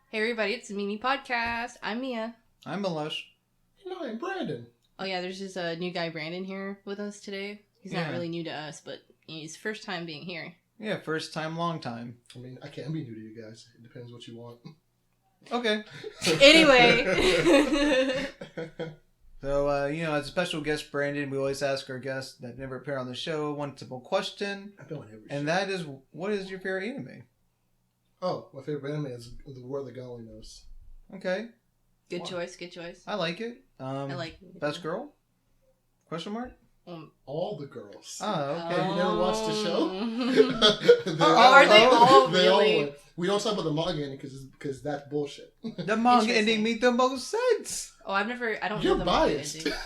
Hey everybody, it's the Mimi Podcast. I'm Mia. I'm Milesh. And I'm Brandon. Oh yeah, there's just a new guy, Brandon, here with us today. He's not really new to us, but he's first time being here. Yeah, first time, long time. I mean, I can be new to you guys. It depends what you want. Okay. Anyway. So, as a special guest, Brandon, we always ask our guests that never appear on the show one simple question. I've been on every and show. that is, what is your favorite anime? Oh, my favorite anime is The World That God Only Knows. Okay. Good choice. I like it. I like it. Best girl? Question mark? All the girls. Oh, okay. You never watched the show? Are they all they really? all went. We don't talk about the manga ending because that's bullshit. The manga ending made the most sense. Oh, I don't You're know the biased. manga ending.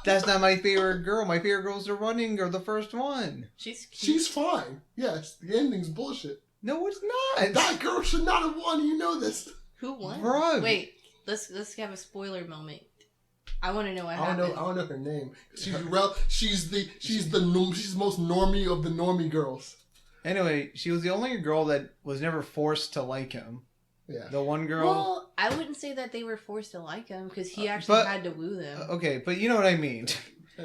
That's not my favorite girl. My favorite girl's the running girl, the first one. She's fine. Yes, the ending's bullshit. No, it's not. That girl should not have won. You know this. Who won? Bro. Wait, let's have a spoiler moment. I want to know what I happened. don't know her name. She's the most normie of the normie girls. Anyway, she was the only girl that was never forced to like him. Yeah. The one girl. Well, I wouldn't say that they were forced to like him because he actually had to woo them. Okay, but you know what I mean.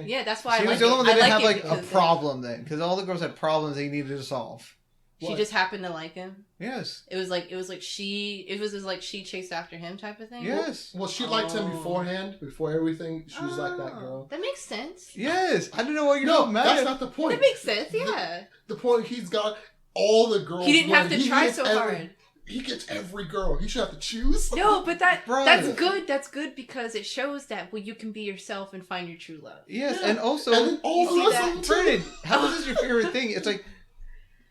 Yeah, that's why she I was like the only one that didn't have like a because problem then, because all the girls had problems they needed to solve. She just happened to like him. Yes. It was like she chased after him type of thing. Yes. Well, she liked him beforehand, before everything. She was like that girl. That makes sense. Yes. I don't know what you're No, mad that's at. not the point. That makes sense. Yeah. The point he's got all the girls. He didn't have to try so hard. He gets every girl. He should have to choose. No, but that's Brother. good. That's good because it shows that you can be yourself and find your true love. Yes, Yeah. and also, And then all You the see rest that? of them too. Brandon, how is this your favorite thing? It's like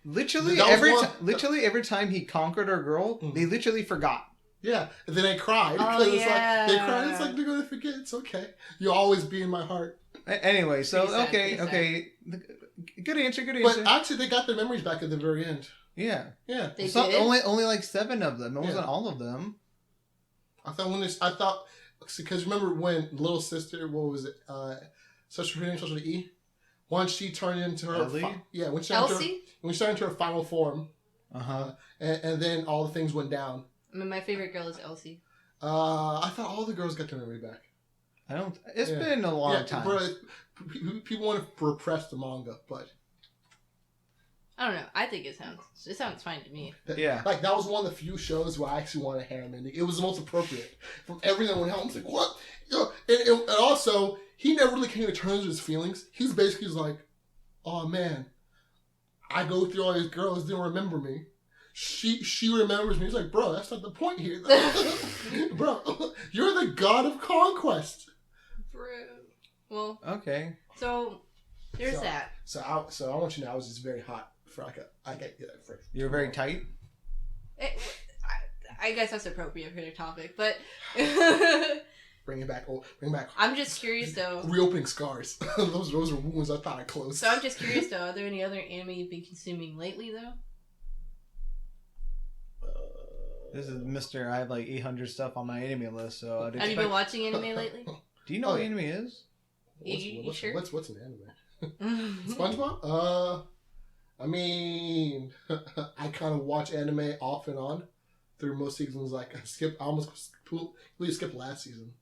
literally every time he conquered a girl, they literally forgot. Yeah, and then they cried Oh, because yeah. it's like they cried. It's like they're gonna forget. It's okay. You'll always be in my heart. Anyway, so Pretty sad. okay, good answer. But actually, they got their memories back at the very end. Yeah. They So did? only like 7 of them. It wasn't all of them. I thought because remember when little sister, what was it? Her name starts with E. Once she turned into her, Ellie? when she Elsie? turned into her final form, Uh-huh. and then all the things went down. I mean, my favorite girl is Elsie. I thought all the girls got their memory back. It's been a long time. Bro, people want to repress the manga, but I don't know. I think it sounds fine to me. Yeah. Like, that was one of the few shows where I actually wanted a harem ending. It was the most appropriate. From everything that went out, I was like, what? And also, he never really came to terms with his feelings. He's basically like, oh man, I go through all these girls, they don't remember me. She remembers me. He's like, bro, that's not the point here. Bro, you're the god of conquest. Well, Okay. so there's that. So I want you to know I was just very hot for I get that first. You're very tight. I guess that's appropriate for the topic, but Bring back. I'm just curious though. Reopening scars. those are wounds I thought I closed. So I'm just curious though. Are there any other anime you've been consuming lately though? This is Mr. I have like 800 stuff on my anime list, so I'd Have you been watching anime lately? Do you know what anime is? You sure? What's an anime? SpongeBob? I mean, I kind of watch anime off and on through most seasons. Like I almost completely skipped last season.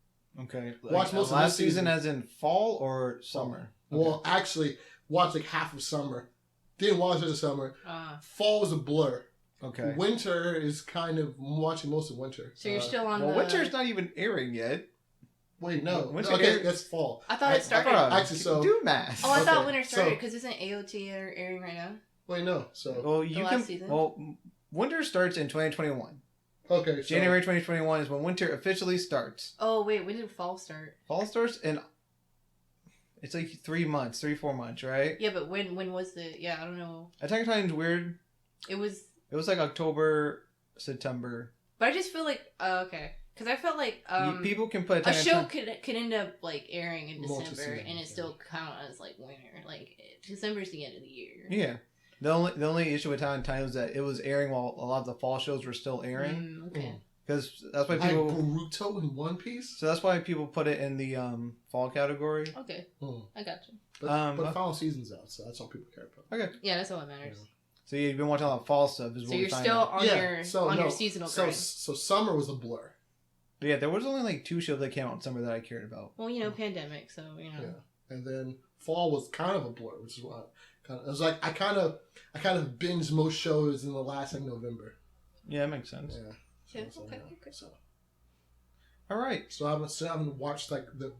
Okay. Watch most of last this season. season as in fall or summer? Well, actually, watched like half of summer. Didn't watch it in summer. Fall was a blur. Okay. Winter is kind of watching most of winter. So you're still on well, winter's not even airing yet. Wait, no. Winter Okay, that's fall. I thought it started. Actually, so do math. Oh, I thought Okay, winter started so- because isn't AOT airing right now? Wait, no. So Well, you last can. season? Well, winter starts in 2021. okay, so January 2021 is when winter officially starts. Oh wait, when did fall start? Fall starts in. It's like 4 months, right? Yeah, but when was the? Yeah, I don't know. Attack on Titan's weird. It was, like October, September. but I just feel like okay, because I felt like People can put a Attack on show Titan. could end up like airing in December Multi-season, and it still count as like winter. Like December's the end of the year. Yeah. The only issue with Attack on Titan was that it was airing while a lot of the fall shows were still airing. Okay. Because that's why like people. Boruto in One Piece. So that's why people put it in the fall category. Okay. I got you. But final season's out, so that's all people care about. Okay. Yeah, that's all that matters. So you've been watching a lot of fall stuff. So you're still on your seasonal grind. So summer was a blur. But yeah, there was only like 2 shows that came out in summer that I cared about. Well, pandemic, so Yeah, and then fall was kind of a blur, which is why it was like I kind of binged most shows in the last November. Yeah, that makes sense. Yeah. Okay. So. All right. So I haven't watched like the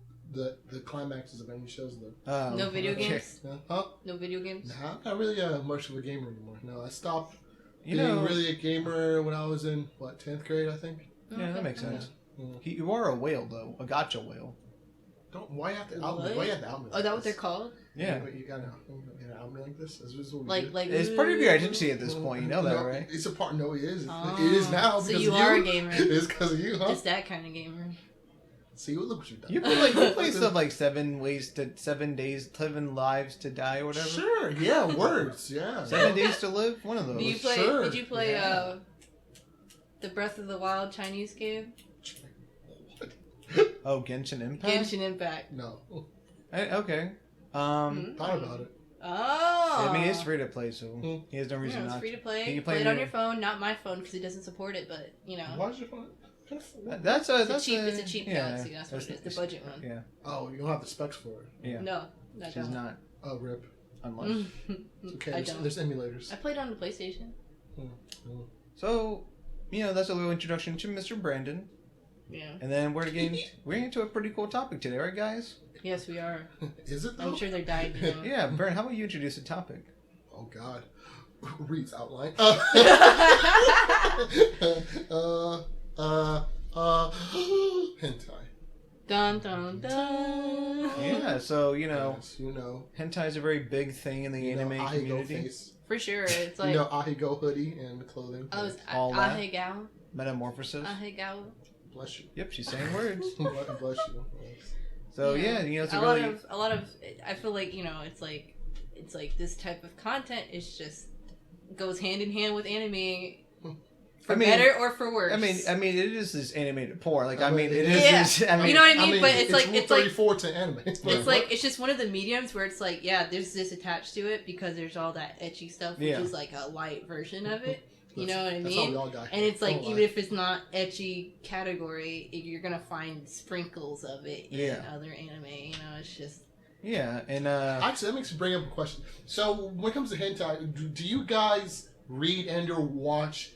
climaxes of any shows though. No video games. Huh? No video games. Nah, I'm not really much of a gamer anymore. No, I stopped being know, really a gamer when I was in 10th grade, I think. Yeah, that makes sense. Yeah. You are a whale though, a gotcha whale. Why you have to out me? Why you have to out me? Oh, is that what they're called? Yeah. But you gotta out me like this. Is what like it's part of your identity at this point. You know that, right? It's a part. No, it is. Oh, it is now. So because you of are a gamer. It's because of you, huh? Just that kind of gamer. See, look what you've done. You play stuff like 7 lives to die or whatever. Sure. Yeah. Words. Yeah. 7 days to live. One of those. Did you play the Breath of the Wild Chinese game? Oh, Genshin Impact. Genshin Impact. No. Okay. Thought about it. Oh. I mean, it's free to play, so he has no reason it's not. free to play. You play it on your phone, not my phone because it doesn't support it. But Why's your phone? That's it's a cheap Galaxy. That's what it is. The budget one. Yeah. Oh, you don't have the specs for it. Yeah. No, she's not. Oh, rip. Unless. Okay. There's emulators. I played on the PlayStation. So, that's a little introduction to Mr. Brandon. Yeah. And then we're getting into a pretty cool topic today, right, guys? Yes, we are. Is it though? I'm sure they're dying to know. Yeah, Brandon, how about you introduce the topic? Oh God. Reed's outline. Hentai. Dun dun dun. Yeah, so Yes, hentai is a very big thing in the anime community. Face. For sure, it's like Ahigo hoodie and clothing. Oh, it's all that. Ahegao. Metamorphosis. Ahegao. Bless you. Yep, she's saying words. Bless you. So it's a lot of. I feel like it's like this type of content is just goes hand in hand with anime. For better or for worse. I mean, it is this animated porn. Like, it is. Yeah. This, you know what I mean? But it's like 34 to anime. It's like it's just one of the mediums where it's like, there's this attached to it because there's all that ecchi stuff, which is like a light version of it. You know what I mean? That's how we all got. And it's like even if it's not ecchi category, you're gonna find sprinkles of it in other anime. It's just. Yeah, and actually, that makes me bring up a question. So, when it comes to hentai, do you guys read and/or watch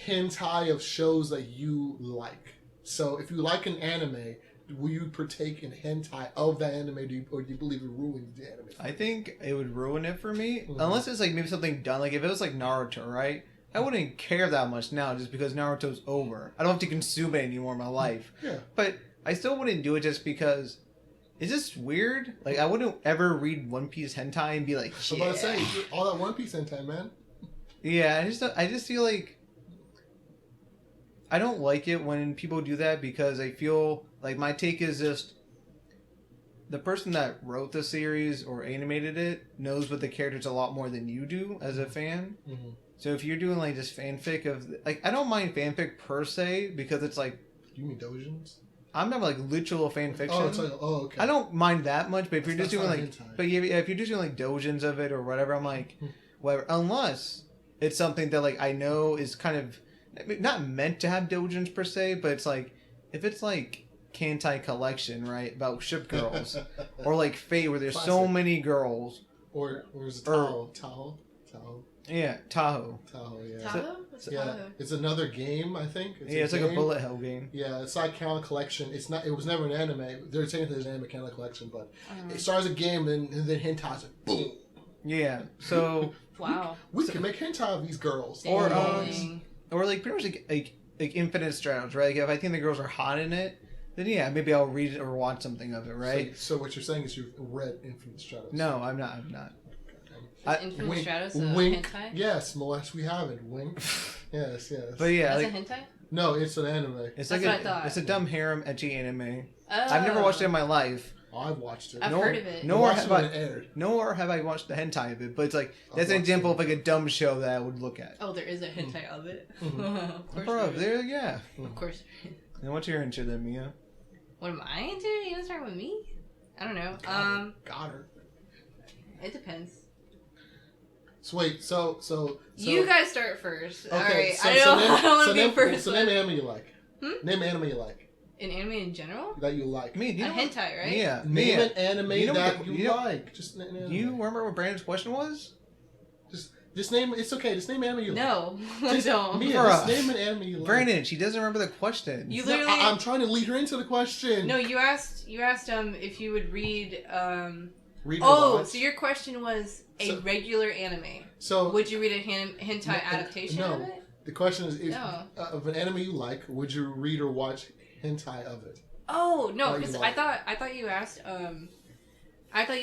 hentai of shows that you like? So, if you like an anime, will you partake in hentai of that anime, or do you believe it ruins the anime? I think it would ruin it for me, unless it's like maybe something done. Like if it was like Naruto, right? I wouldn't care that much now, just because Naruto's over. I don't have to consume it anymore in my life. Yeah, but I still wouldn't do it just because. Is this weird? Like, I wouldn't ever read One Piece hentai and be like, I'm about to say, all that One Piece hentai, man. Yeah, I just feel like I don't like it when people do that because I feel like my take is just the person that wrote the series or animated it knows what the characters a lot more than you do as a fan. Mm-hmm. So if you're doing like just fanfic of like, I don't mind fanfic per se because it's like. Do you mean dojins? I'm not like literal fan fiction. Oh, it's like, okay. I don't mind that much, but if you're just doing like, if you're just doing like dojins of it or whatever, I'm like, whatever. Unless it's something that like I know is kind of not meant to have dojins per se, but it's like if it's like Hentai collection, right, about ship girls, or like Fate where there's Classic. So many girls, or is it Tahoe? Yeah, Tahoe. Yeah. Tahoe? It's another game, I think. It's like a bullet hell game. Yeah, it's like Counter Collection. It's not. It was never an anime. They're saying there's an anime Counter Collection, but it starts a game and then hentai's like boom. Yeah. So. Wow. We can make hentai of these girls. Or like pretty much like Infinite Stratos, right? Like if I think the girls are hot in it, then maybe I'll read it or watch something of it, right? So what you're saying is you've read Infinite Stratos. No, I'm not. Infinite Stratos hentai? Yes, Milesh, we have it. Wink. Yes. But yeah, that's a hentai? No, it's an anime. It's that's like what I thought. It's a dumb harem ecchi anime. Oh. I've never watched it in my life. Oh, I've watched it. I've heard of it. Nor have I watched the hentai of it. But it's like that's an example of like a dumb show that I would look at. Oh, there is a hentai of it. Of course, there. Yeah. Of course. And what's your into then, Mia? What am I into? You want to start with me? I don't know. Got her. It depends. So wait, so you guys start first. Okay, All right. so, I don't want to be first. So name an anime you like. Hmm? Name an anime you like. An anime in general? That you like. Me, A hentai, right? Yeah. Name an anime You know that what you like. Just name an anime. Do you remember what Brandon's question was? Just name. It's okay. Just name an anime you like. No, I don't. Mia, just name an anime you like. Brandon, she doesn't remember the question. You No, literally. I'm trying to lead her into the question. No, you asked if you would read. Read Oh, watch. so your question was a regular anime. So Would you read a hentai adaptation no. of it? The question is, if No. of an anime you like, would you read or watch hentai of it? Oh no, Or because you I thought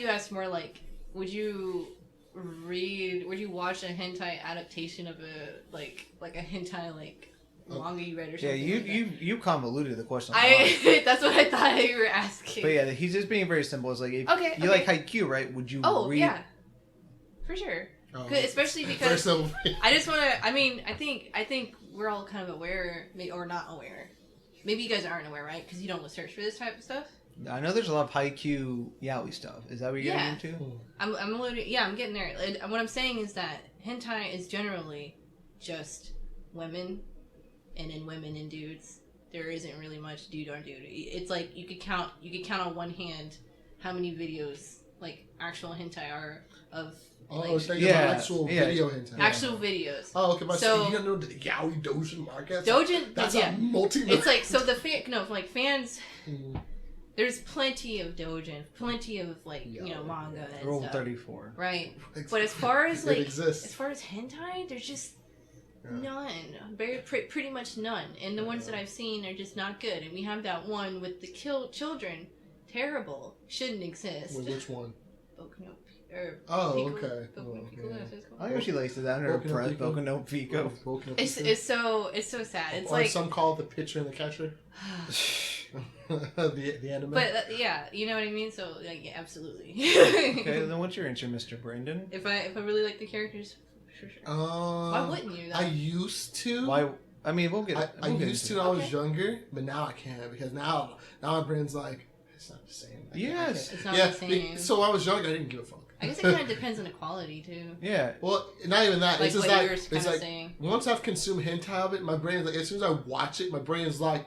you asked more like, would you watch a hentai adaptation of a like a hentai manga you read or Yeah, something? you convoluted the question. A lot. That's what I thought you were asking. But yeah, he's just being very simple. It's like if Okay, you like Haikyuu, right? Would you read? yeah, for sure. Especially Very because simple. I just want to. I mean, I think we're all kind of aware, or not aware. Maybe you guys aren't aware, right? Because you don't search for this type of stuff. I know there's a lot of Haikyuu yaoi stuff. Is that what you're Yeah. getting into? I'm alluding. Yeah, I'm getting there. What I'm saying is that hentai is generally just women, and in women and dudes. There isn't really much dude on dude. It's like you could count on one hand how many videos like actual hentai are of. It's like Yeah, actual yeah. video hentai. Actual videos. Oh, okay. But So- you don't know the yaoi dojin market? Dojin, That's yeah. a multi. It's like so the fans. Mm. There's plenty of dojin, plenty of Yeah. manga and Rule stuff, 34. right? But as far as It exists. as far as hentai, there's just Yeah. none. Pretty much none. And the ones that I've seen are just not good. And we have that one with the children, terrible, shouldn't exist. Wait, which one? Boku no or Oh, Pico- okay. Boku no Oh, Pico, yeah. that's what it's called. I know she likes it down her Boku no press. Pico. Boku no Pico. It's so sad. It's or like some call it the pitcher and the catcher. the anime. but yeah, you know what I mean. So yeah, absolutely. Okay, then what's your answer, Mr. Brandon? If I really like the characters, sure. Why wouldn't you? Though? I used to. Why? I mean, we'll get. I we'll get used to into when I was Okay. younger, but now I can't because now my brain's like it's not the same. Yes. It's not Yeah. the same. So when I was younger, I didn't give a fuck. I guess it kind of depends on the quality too. it. Yeah. Well, not even that. Like It's just what like you were it's kind of like saying. once I've consumed hentai of it, my brain is like as soon as I watch it, my brain is like,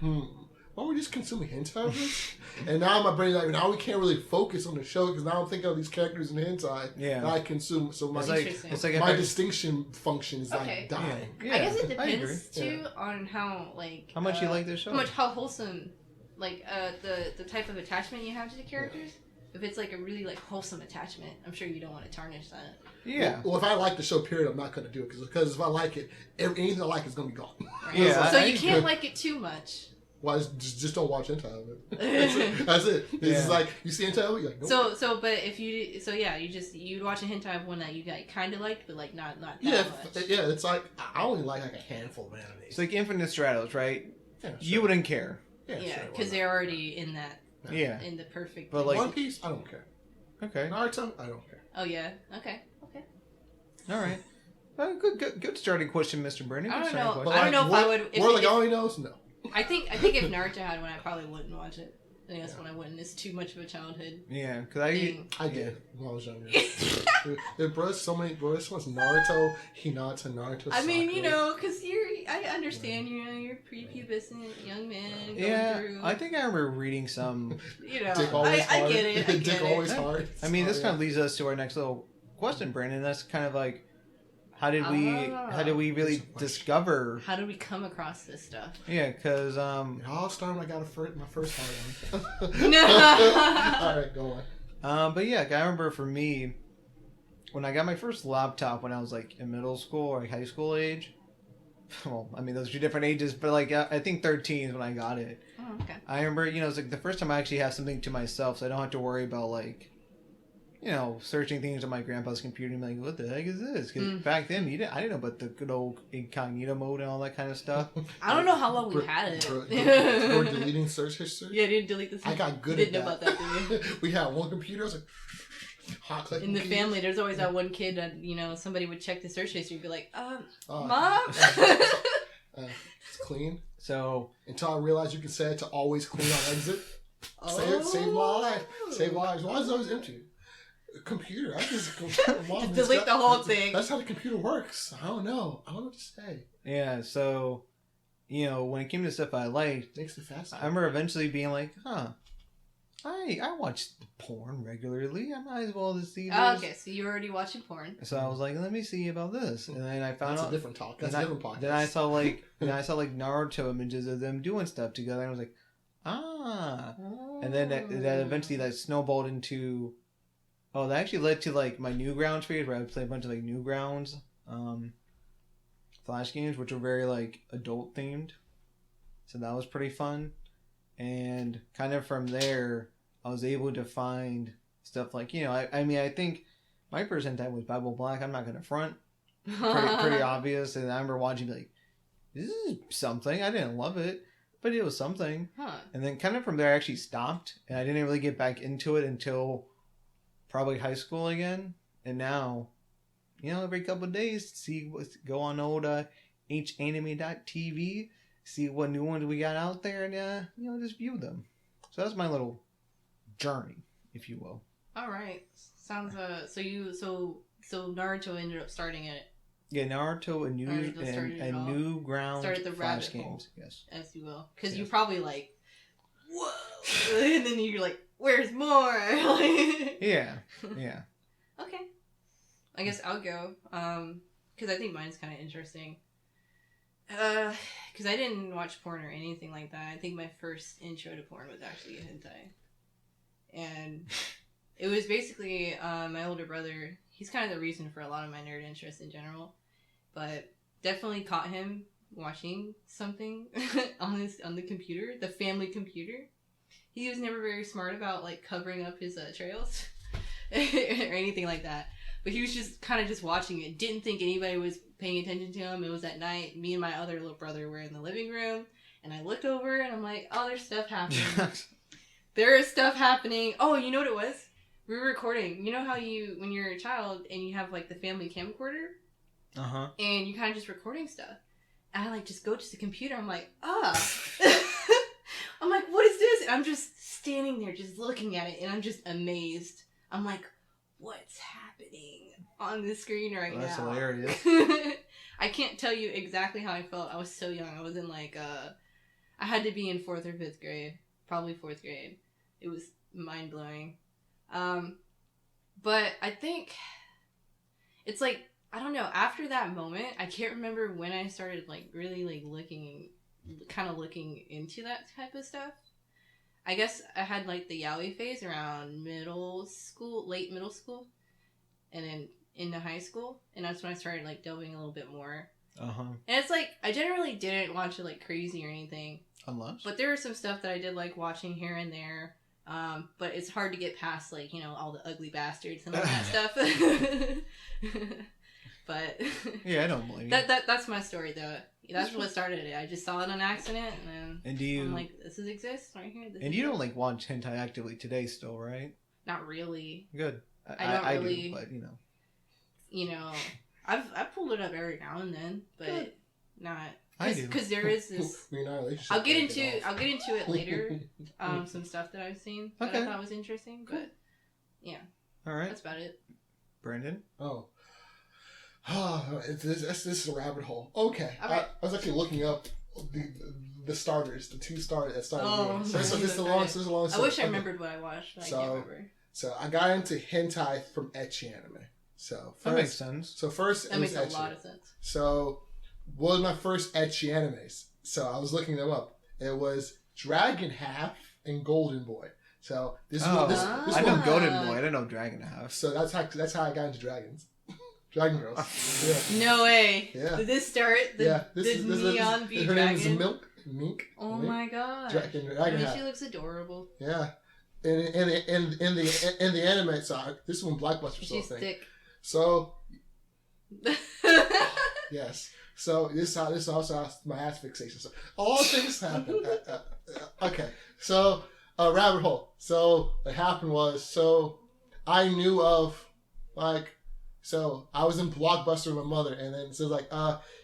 why are we just consuming hentai of this? And now my brain's like, now we can't really focus on the show because now I'm thinking of these characters in hentai Yeah. that I consume. So my It's like Interesting. it's like if my I- distinction function is Okay. like dying. Yeah, I guess it I agree. depends too on how How much you like this show? how wholesome, the type of attachment you have to the characters. If it's like a really wholesome attachment, I'm sure you don't want to tarnish that. Yeah. Well, if I like the show, period, I'm not going to do it because if I like it, anything I like is going to be gone. Right? Yeah, So I you can't agree. like it too much. Why just don't watch hentai of it? That's it. It's just Yeah. like you see hentai of it, you're like, nope. But if you'd watch a hentai of one that you kind of liked, but not that Yeah, much. yeah. It's like I only like a handful of anime. It's like Infinite Stratos, right? Yeah, You sure. wouldn't care. Yeah, sure, why because not? they're already in that Yeah. in the perfect. But, like- One Piece, I don't care. Okay. Naruto, I don't care. oh yeah, okay. All right. Good starting question, Mr. Brandon. I Good don't starting know. question. I don't know if I would. If, More like if- all he knows, no. I think if Naruto had one, I probably wouldn't watch it. I think that's when I wouldn't. It's too much of a childhood Yeah, because I. thing. I did when I was younger. There's so much Naruto, Hinata, Naruto. I mean, you Sakura. know, because I understand, you're prepubescent young man going Yeah, through. I think I remember reading some. You know, Dick always I hard. get it. I Dick get always it. hard. I mean, this Oh, kind of leads us to our next little question, Brandon. That's kind of like, how did we really Question. discover? How did we come across this stuff? Yeah, because It all started when I got my first hard on. No. All right, go on. but yeah, I remember for me, when I got my first laptop when I was like in middle school or like high school age. Well, I mean, those are different ages, but like I think 13 is when I got it. Oh, okay. I remember, it's like the first time I actually have something to myself, so I don't have to worry about like, searching things on my grandpa's computer and be like, what the heck is this? Because back then, I didn't know about the good old incognito mode and all that kind of stuff. I don't know how long we had it. We're deleting search history. Yeah, I didn't delete this. I got good You at didn't know about that, did you? We had one computer. I was like, hot click. In the family, there's always that one kid that, somebody would check the search history and be like, Oh, Mom? it's clean. So, Until I realized you can set it to always clean on exit. Save my life. Save lives. Why is it always empty? computer. I just Just delete the whole thing. That's how the computer works. I don't know what to say. Yeah, so, when it came to stuff I liked, Makes it fascinating. I remember eventually being like, I watch porn regularly. I might as well just see this. Oh, okay, so you're already watching porn. So I was like, let me see about this, and then I found That's out a different talk. That's a different podcast. Then I saw like Naruto images of them doing stuff together, and I was like, and then that eventually that snowballed into, that actually led to like my Newgrounds phase where I would play a bunch of like Newgrounds, Flash games, which were very like adult themed, so that was pretty fun, and kind of from there I was able to find stuff like I think my first hentai was Bible Black. I'm not gonna front. Pretty obvious, and I remember watching like, this is something. I didn't love it, but it was something. And then kind of from there I actually stopped, and I didn't really get back into it until probably high school again. And now, every couple of days, go on old hanime.tv, see what new ones we got out there, and just view them. So that's my little journey, if you will. All right, sounds so Naruto ended up starting it. Yeah, Naruto and Newgrounds started the Flash rabbit games, hole, yes, as you will, because you probably like, whoa, and then you're like, where's more? yeah. Okay, I guess I'll go, because I think mine's kind of interesting. Because I didn't watch porn or anything like that. I think my first intro to porn was actually a hentai. And it was basically my older brother. He's kind of the reason for a lot of my nerd interest in general. But definitely caught him watching something on the computer, the family computer. He was never very smart about like covering up his trails or anything like that. But he was just kind of just watching it. Didn't think anybody was paying attention to him. It was at night. Me and my other little brother were in the living room. And I looked over and I'm like, oh, there's stuff happening. There is stuff happening. Oh, you know what it was? We were recording. You know how when you're a child and you have like the family camcorder? Uh-huh. And you kind of just recording stuff. And I like just go to the computer. I'm like, I'm like, what is this? And I'm just standing there just looking at it. And I'm just amazed. I'm like, what's happening on the screen right now? That's hilarious. I can't tell you exactly how I felt. I was so young. I was in like, I had to be in 4th or 5th grade. Probably 4th grade. It was mind-blowing. But I think it's like, I don't know, after that moment, I can't remember when I started like really like looking into that type of stuff. I guess I had like the yaoi phase around late middle school, and then into high school, and that's when I started like delving a little bit more. Uh-huh. And it's like, I generally didn't watch it like crazy or anything. Unless? But there was some stuff that I did like watching here and there. But it's hard to get past like, all the ugly bastards and all that stuff. But yeah, I don't blame you. That's my story though. That's what started it. I just saw it on accident, and then I'm like, this exists right here. You don't like watch hentai actively today still, right? Not really. Good. I really do, but I've pulled it up every now and then, but good. Not. I do, because there is this. I'll get into it later. Some stuff that I've seen that I thought was interesting, but yeah. All right. That's about it. Brandon. This is a rabbit hole. Okay. I was actually looking up the starters, the 2 starters that started. So this is a long story. I wish I remembered what I watched, but I can't remember. So I got into hentai from ecchi anime. So first, that makes sense. So first, that makes a lot of sense. So what was my first ecchi animes? So I was looking them up. It was Dragon Half and Golden Boy. So this I know Golden Boy. I didn't know Dragon Half. So that's how I got into dragons. Dragon Girls. Yeah. No way. Yeah. Did this start? This Neon be her dragon? name is Mink. Oh Mink. my god. Dragon She looks adorable. Yeah. In the anime side, this is when Blockbuster was still a thing. Thick. So yes. So this also my ass fixation. So all things happen. Okay. So rabbit hole. So what happened was I knew of So I was in Blockbuster with my mother, and then so like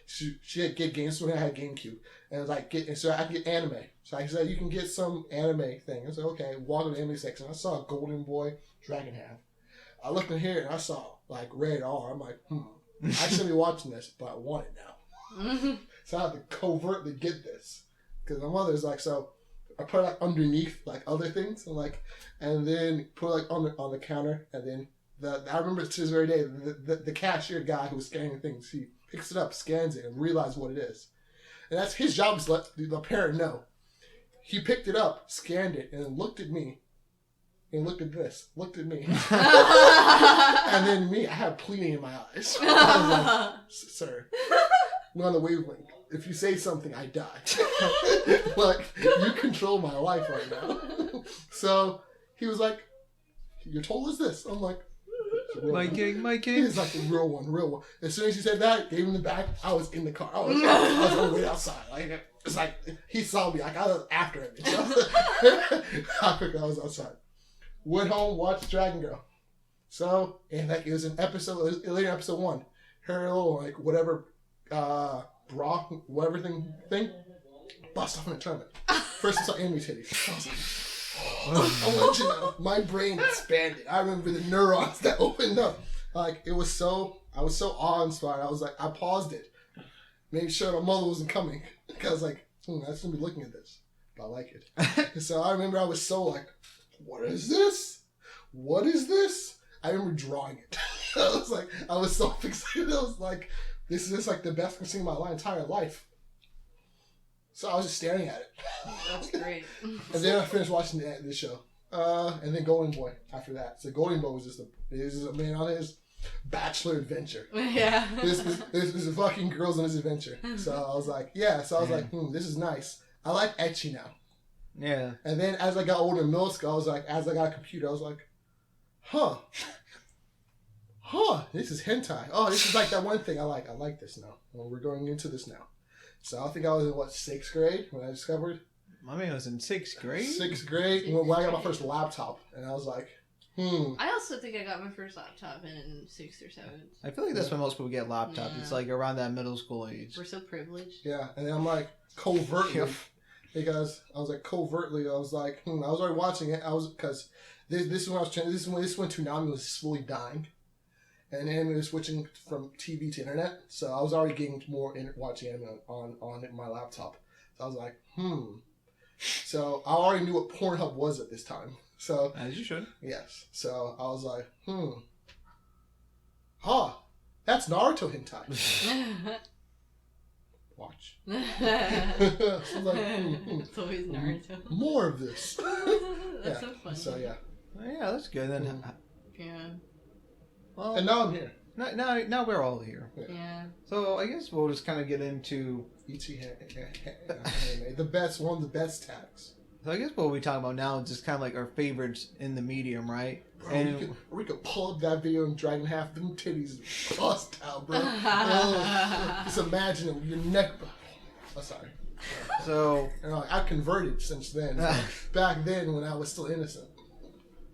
she had get games when I had GameCube, and it was like so I could get anime. So I said you can get some anime thing. I said okay, walk to the anime section. I saw Golden Boy, Dragon Half. I looked in here and I saw like rated R. I'm like, I shouldn't be watching this, but I want it now. So I have to covertly get this because my mother's like, so I put it like underneath like other things and then put it like on the counter, and then I remember to this very day the cashier guy who was scanning things, he picks it up, scans it, and realizes what it is, and that's his job is to let the parent know. He picked it up, scanned it, and then looked at me. And looked at this, looked at me. And then me, I had pleading in my eyes. I was like, sir, we're on the wavelength. If you say something, I die. Like, you control my life right now. So he was like, your toll is this. I'm like, my king. He's like, the real one. As soon as he said that, gave him the bag, I was in the car. I was on the way outside. Like, it's like, he saw me. Like, I was after him. I was outside. Went home, watched Dragon Girl. So, and like it was an episode, later in episode 1, her little like whatever bra, whatever thing, bust off in a tournament. First I saw anime titties. I was like, I'll let you know, my brain expanded. I remember the neurons that opened up. Like I was so awe-inspired. I was like, I paused it, made sure my mother wasn't coming because like, I shouldn't be looking at this, but I like it. So I remember I was so like, what is this? What is this? I remember drawing it. I was so fixated. I was like, this is like the best I've seen in my entire life. So I was just staring at it. That's great. And then I finished watching the show. And then Golden Boy after that. So Golden Boy was just a man on his bachelor adventure. Yeah. There's fucking girls on his adventure. So I was like, yeah. So I was like, this is nice. I like ecchi now. Yeah. And then as I got older in middle school, I was like, as I got a computer, I was like, this is hentai. Oh, this is like that one thing I like. I like this now. Well, we're going into this now. So I think I was in, 6th grade when I discovered? My man was in 6th grade? 6th grade when I got my first laptop. And I was like, I also think I got my first laptop in 6th or 7th. I feel like that's when most people get laptops. Yeah. It's like around that middle school age. We're so privileged. Yeah. And then I'm like, covertly. Yep. Because I was like, covertly, I was like, I was already watching it. Because this is when I was changing. This is when Toonami was slowly dying. And anime was switching from TV to internet. So I was already getting more watching anime on my laptop. So I was like, So I already knew what Pornhub was at this time. So as you should. Yes. So I was like, that's Naruto hentai. Watch. So I was like, It's always Naruto. More of this. That's so funny. So yeah. Oh, yeah, that's good then. Yeah. Well, And now I'm here. Now we're all here. Yeah. So I guess we'll just kind of get into Anime. One of the best tags. So I guess what we talk about now is just kind of like our favorites in the medium, right? Bro, And we could pull up that video and drag in half them titties bust out, bro. Just imagine it with your neck. Oh, sorry. so I converted since then. Back then when I was still innocent.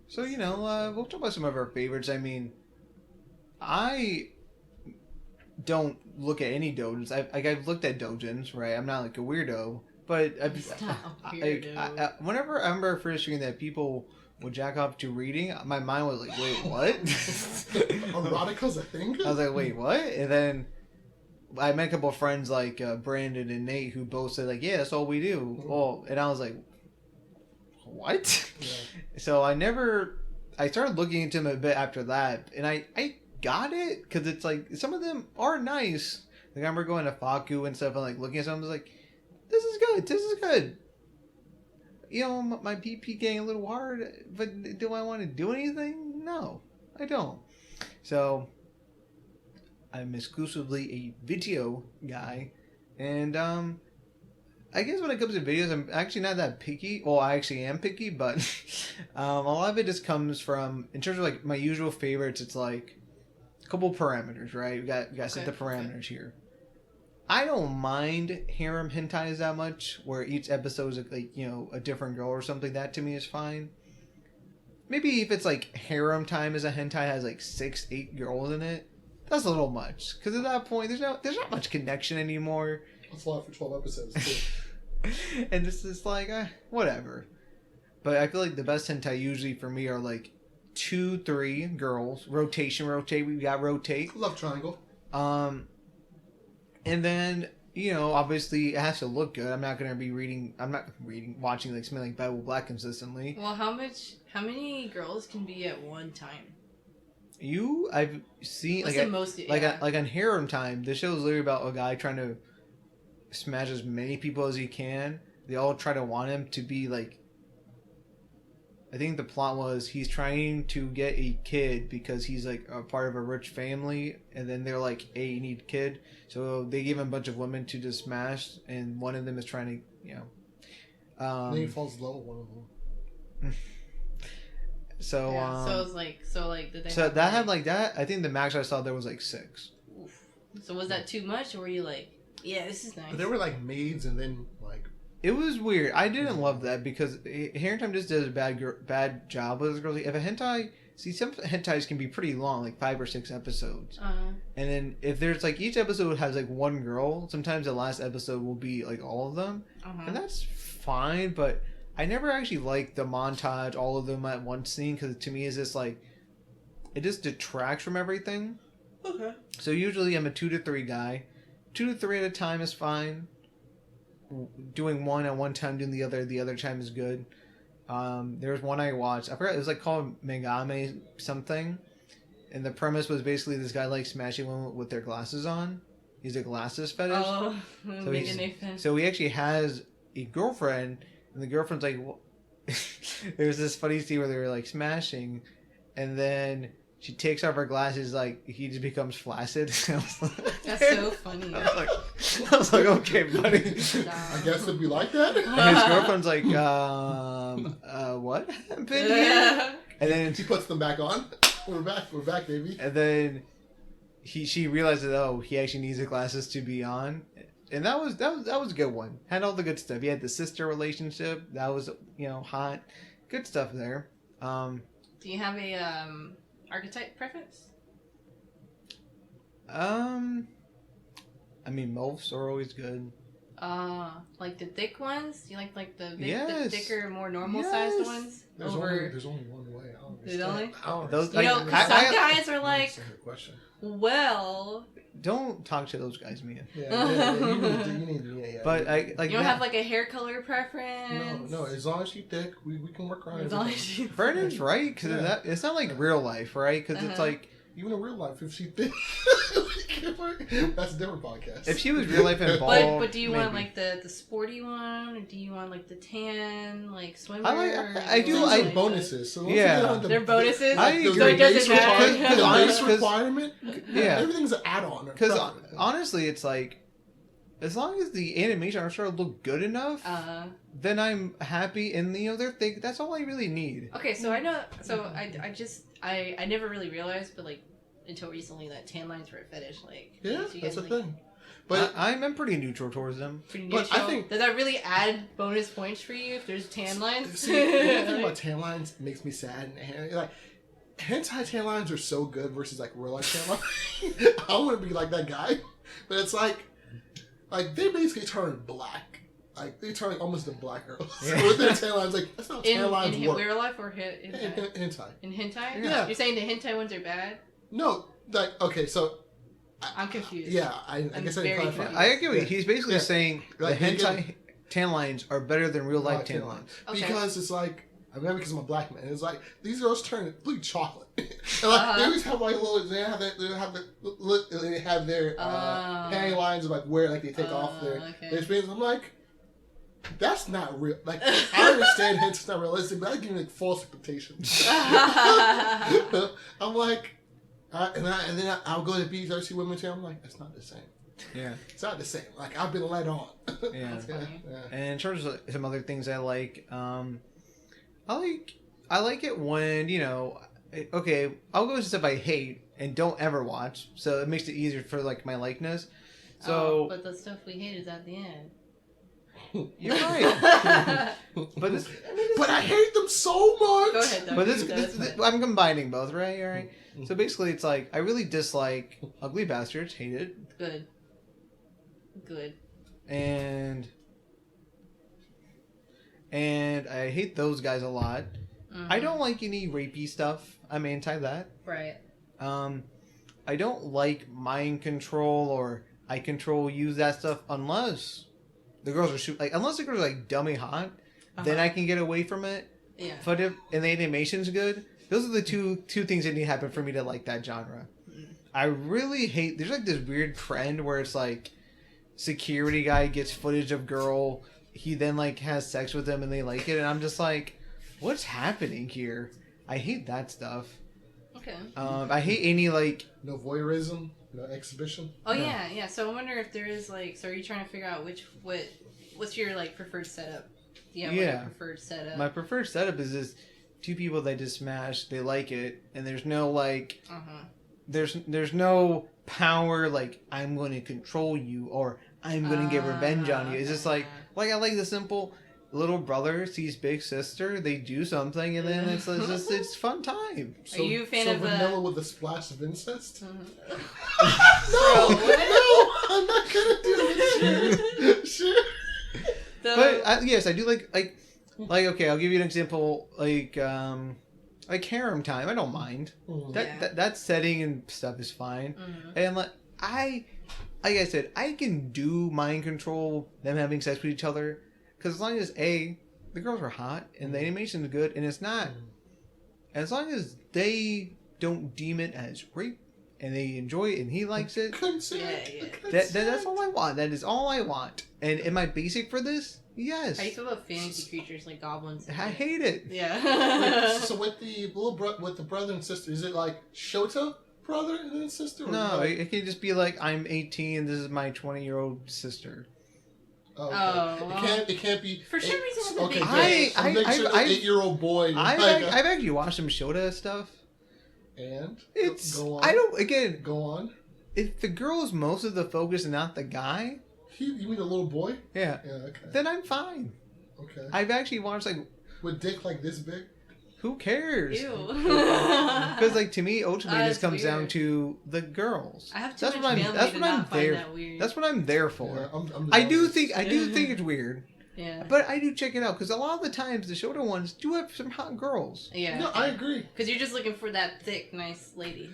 So, we'll talk about some of our favorites. I mean, I don't look at any doujins. I've looked at doujins, right? I'm not like a weirdo, but whenever I remember first hearing that people would jack off to reading, my mind was like, wait, what? Erotica's a thing? I was like, wait, what? And then I met a couple of friends like Brandon and Nate who both said like, yeah, that's all we do. Mm-hmm. Well, and I was like, what? Yeah. So I started looking into them a bit after that, and I got it because it's like some of them are nice. Like I remember going to Faku and stuff and like looking at some, I was like, this is good. My PP getting a little hard, but do I want to do anything? No, I don't. So I'm exclusively a video guy, and I guess when it comes to videos, I'm actually not that picky. Well, I actually am picky, but a lot of it just comes from, in terms of like my usual favorites, it's like a couple parameters, right? We got to set the parameters here. I don't mind harem hentais that much, where each episode is like, a different girl or something. That to me is fine. Maybe if it's like harem time as a hentai has like 6-8 girls in it, that's a little much. Because at that point, there's not much connection anymore. That's a lot for 12 episodes, too. And this is like, whatever. But I feel like the best hentai usually for me are like 2, 3 girls. Rotate. We got rotate. Love triangle. And then, obviously it has to look good. I'm not watching like something like Bible Black consistently. Well, how many girls can be at one time? I've seen What's like the most? like on Harem Time. The show is literally about a guy trying to smash as many people as he can. They all try to want him to be like. I think the plot was he's trying to get a kid because he's like a part of a rich family, and then they're like, "Hey, you need a kid," so they give him a bunch of women to just smash, and one of them is trying to, then he falls in love with one of them. So so it's like did they? So that had like that. I think the max I saw there was like 6. Oof. So was that too much, or were you like, yeah, this is nice? But they were like maids, and then like. It was weird. I didn't love that because Harem Time just does a bad job with this girl. If a hentai, some hentais can be pretty long, like 5 or 6 episodes. And then if there's like each episode has like one girl, sometimes the last episode will be like all of them, and that's fine. But I never actually liked the montage, all of them at one scene, because to me it's just like it just detracts from everything. Okay. So usually I'm a 2 to 3 guy. 2 to 3 at a time is fine. Doing one at one time, doing the other time is good. There was one I watched. I forgot. It was like called Megame something, and the premise was basically this guy like smashing women with their glasses on. He's a glasses fetish. Oh, so he actually has a girlfriend, and the girlfriend's like, there's this funny scene where they were like smashing, and then she takes off her glasses, like he just becomes flaccid. That's so funny. I was like, okay, buddy. I guess it'd be like that. And his girlfriend's like, what happened here? And then he puts them back on. We're back, baby. And then she realizes, he actually needs the glasses to be on. And that was a good one. Had all the good stuff. He had the sister relationship. That was hot. Good stuff there. Do you have a archetype preference? I mean, MILFs are always good. Like the thick ones? You like the big, Yes. the thicker, more normal sized ones? There's only one way. I don't There's only? Those, You know, 'cause some guys are I like, understand the question. well, don't talk to those guys, Mia. Yeah, you need. But I like. you don't have like a hair color preference. No. As long as she's thick, we can work around As long it. as you. Vernon's right, because it's not like real life, right? Because it's like. Even in real life, if she's thick, that's a different podcast. If she was real life and bald, But do you want maybe. like the sporty one, or do you want like the tan, like swimmer? I do. These I are bonuses. So They're bonuses. I agree. So it doesn't matter. The base requirement. Yeah. Everything's an add-on. Because honestly, it's like, as long as the animation I'm sure look good enough, then I'm happy. And that's all I really need. Okay, so I know. So I never really realized, but like until recently, that tan lines were a fetish. Like, yeah, you that's guys, a like, thing. But I'm pretty neutral towards them. pretty But I neutral. think- Does that really add bonus points for you if there's tan lines? see, the only thing about tan lines makes me sad. And like, hentai tan lines are so good versus like real life tan lines. I want to be like that guy, but it's like they basically turn black. Like they turn like almost to black girls. Yeah. With their tan lines, like that's not how tan lines in work. real life or hentai? Hentai. In hentai? Yeah. You're saying the hentai ones are bad? No, like okay, so I'm confused. yeah, I I'm guess I very didn't clarify. confused. I agree with you. Yeah. He's basically Yeah. saying Like, the they get- hentai tan lines are better than real life Black tan lines. Okay. Because it's like maybe because I'm a black man. It's like these girls turn blue chocolate. And like they always have like little. They have their panty lines of like where like they take off their strings. I'm like, that's not real. Like I understand it's not realistic, but I give you like false expectations. I'm like, and then I'll go to the beach. I see women too. I'm like, that's not the same. Yeah. It's not the same. Like I've been led on. Yeah. That's funny. And in terms of some other things I like, I like it when, okay, I'll go into stuff I hate and don't ever watch, so it makes it easier for like my likeness. So but the stuff we hate is at the end. you're right. But I hate them so much. Go ahead, though. But That's fine. I'm combining both, right? All right. So basically, it's like I really dislike Ugly Bastards, hate it, Good. and I hate those guys a lot. I don't like any rapey stuff. I'm anti that. Right. I don't like mind control or I control use that stuff unless the girls are unless the girls are like dummy hot, then I can get away from it. Yeah. But if and the animation's good, those are the two things that need to happen for me to like that genre. I really hate. There's like this weird trend where it's like security guy gets footage of girl, he then like has sex with them and they like it, and I'm just like, what's happening here? I hate that stuff. Okay. I hate any like no voyeurism, no exhibition. Oh no. Yeah. So I wonder if there is like. So are you trying to figure out what's your like preferred setup? Yeah. Your preferred setup. My preferred setup is just two people that just smash, they like it, and there's no like. There's no power like I'm going to control you or I'm going to get revenge on you. It's just like I like the simple little brother sees big sister, they do something, and then it's just it's fun time. Are you a fan of vanilla with a splash of incest? No, I'm not gonna do it. Sure. But yes, I do like okay, I'll give you an example like harem time. I don't mind that setting and stuff is fine, and like I said, I can do mind control them having sex with each other. Because as long as the girls are hot and the animation is good and it's not, as long as they don't deem it as rape and they enjoy it and he likes it, that's all I want. That is all I want. And am I basic for this? Yes. How do you feel about fantasy creatures like goblins? I hate it. Yeah. So with the with the brother and sister, is it like Shota brother and then sister? Or no, it can just be like I'm 18 and this is my 20-year-old sister. Oh, okay. It can't be. For some reason, it's a big I'm making sure an 8-year-old boy. I've actually watched some Shota stuff. And it's go on. I don't again. Go on. If the girl is most of the focus and not the guy. You mean a little boy? Yeah. Yeah. Okay. Then I'm fine. Okay. I've actually watched like. With dick like this big. Who cares? Ew. Because like to me, ultimately, this comes down to the girls. I have too much family to not find that weird. That's what I'm there for. Yeah, I do think it's weird. Yeah. But I do check it out because a lot of the times the Shota ones do have some hot girls. Yeah. No, I agree. Because you're just looking for that thick, nice lady.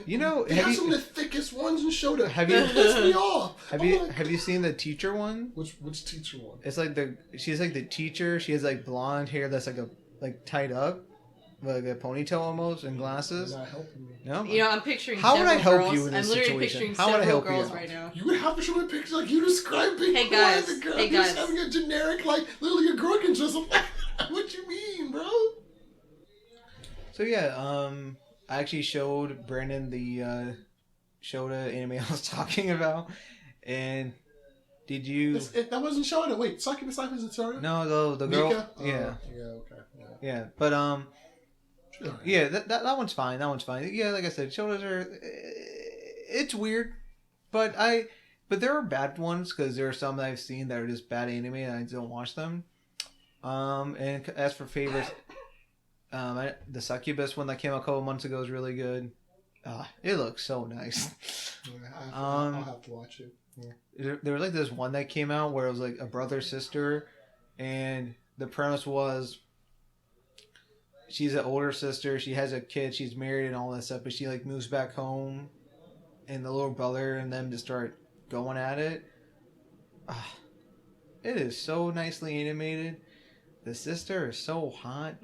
You know, they have some of the thickest ones in Shota. Have you pissed me off? Have you seen the teacher one? Which teacher one? It's like she's like the teacher. She has like blonde hair that's like tied up. Like a ponytail almost and glasses. You're not helping me. No. You know, I'm picturing. How would I help girls. you in this I'm literally situation? picturing How would I several help girls you right now. You would have to show me a picture like you describing. Hey guys. The girl. Hey You're guys. just having a generic like literally a girl can just. What you mean, bro? So yeah, I actually showed Brandon the Shota anime I was talking about, and did you? That wasn't Shota. Wait, Saki Misaki isn't Shota? No, the girl. Mika? Yeah. Yeah. Okay. Yeah, but Sure. yeah, that one's fine. That one's fine. Yeah, like I said, Shotas are. It's weird, but there are bad ones because there are some that I've seen that are just bad anime and I don't watch them. And as for favorites, the Succubus one that came out a couple months ago is really good. It looks so nice. Yeah, I'll have to watch it. Yeah. There was like this one that came out where it was like a brother sister, and the premise was she's an older sister, she has a kid, she's married and all that stuff, but she like moves back home, and the little brother and them just start going at it. It is so nicely animated. The sister is so hot.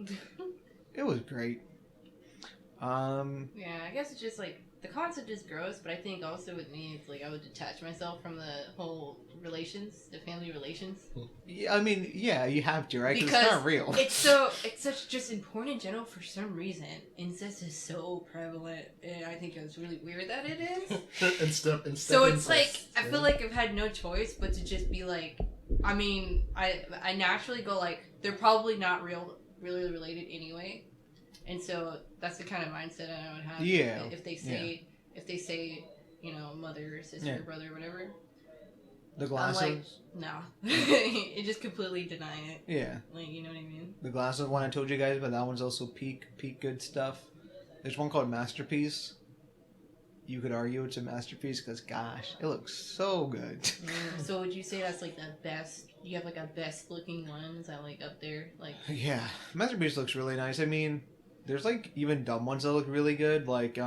It was great. Yeah, I guess it's just like the concept is gross, but I think also with me, it's like I would detach myself from the whole the family relations. Yeah, I mean, yeah, you have to, right? Because it's not real. It's such just important in general for some reason. Incest is so prevalent, and I think it's really weird that it is. So it's like I feel like I've had no choice but to just be like, I mean, I naturally go like they're probably not really related anyway. And so that's the kind of mindset I would have. Yeah. If they say, you know, mother, sister, brother, whatever. The glasses? I'm like, no. It just completely deny it. Yeah. Like, you know what I mean? The glasses one I told you guys, but that one's also peak good stuff. There's one called Masterpiece. you could argue it's a masterpiece because, gosh, it looks so good. So would you say that's like the best? You have like a best looking one? Is that like up there? Like Yeah, masterpiece looks really nice. I mean, there's like even dumb ones that look really good, like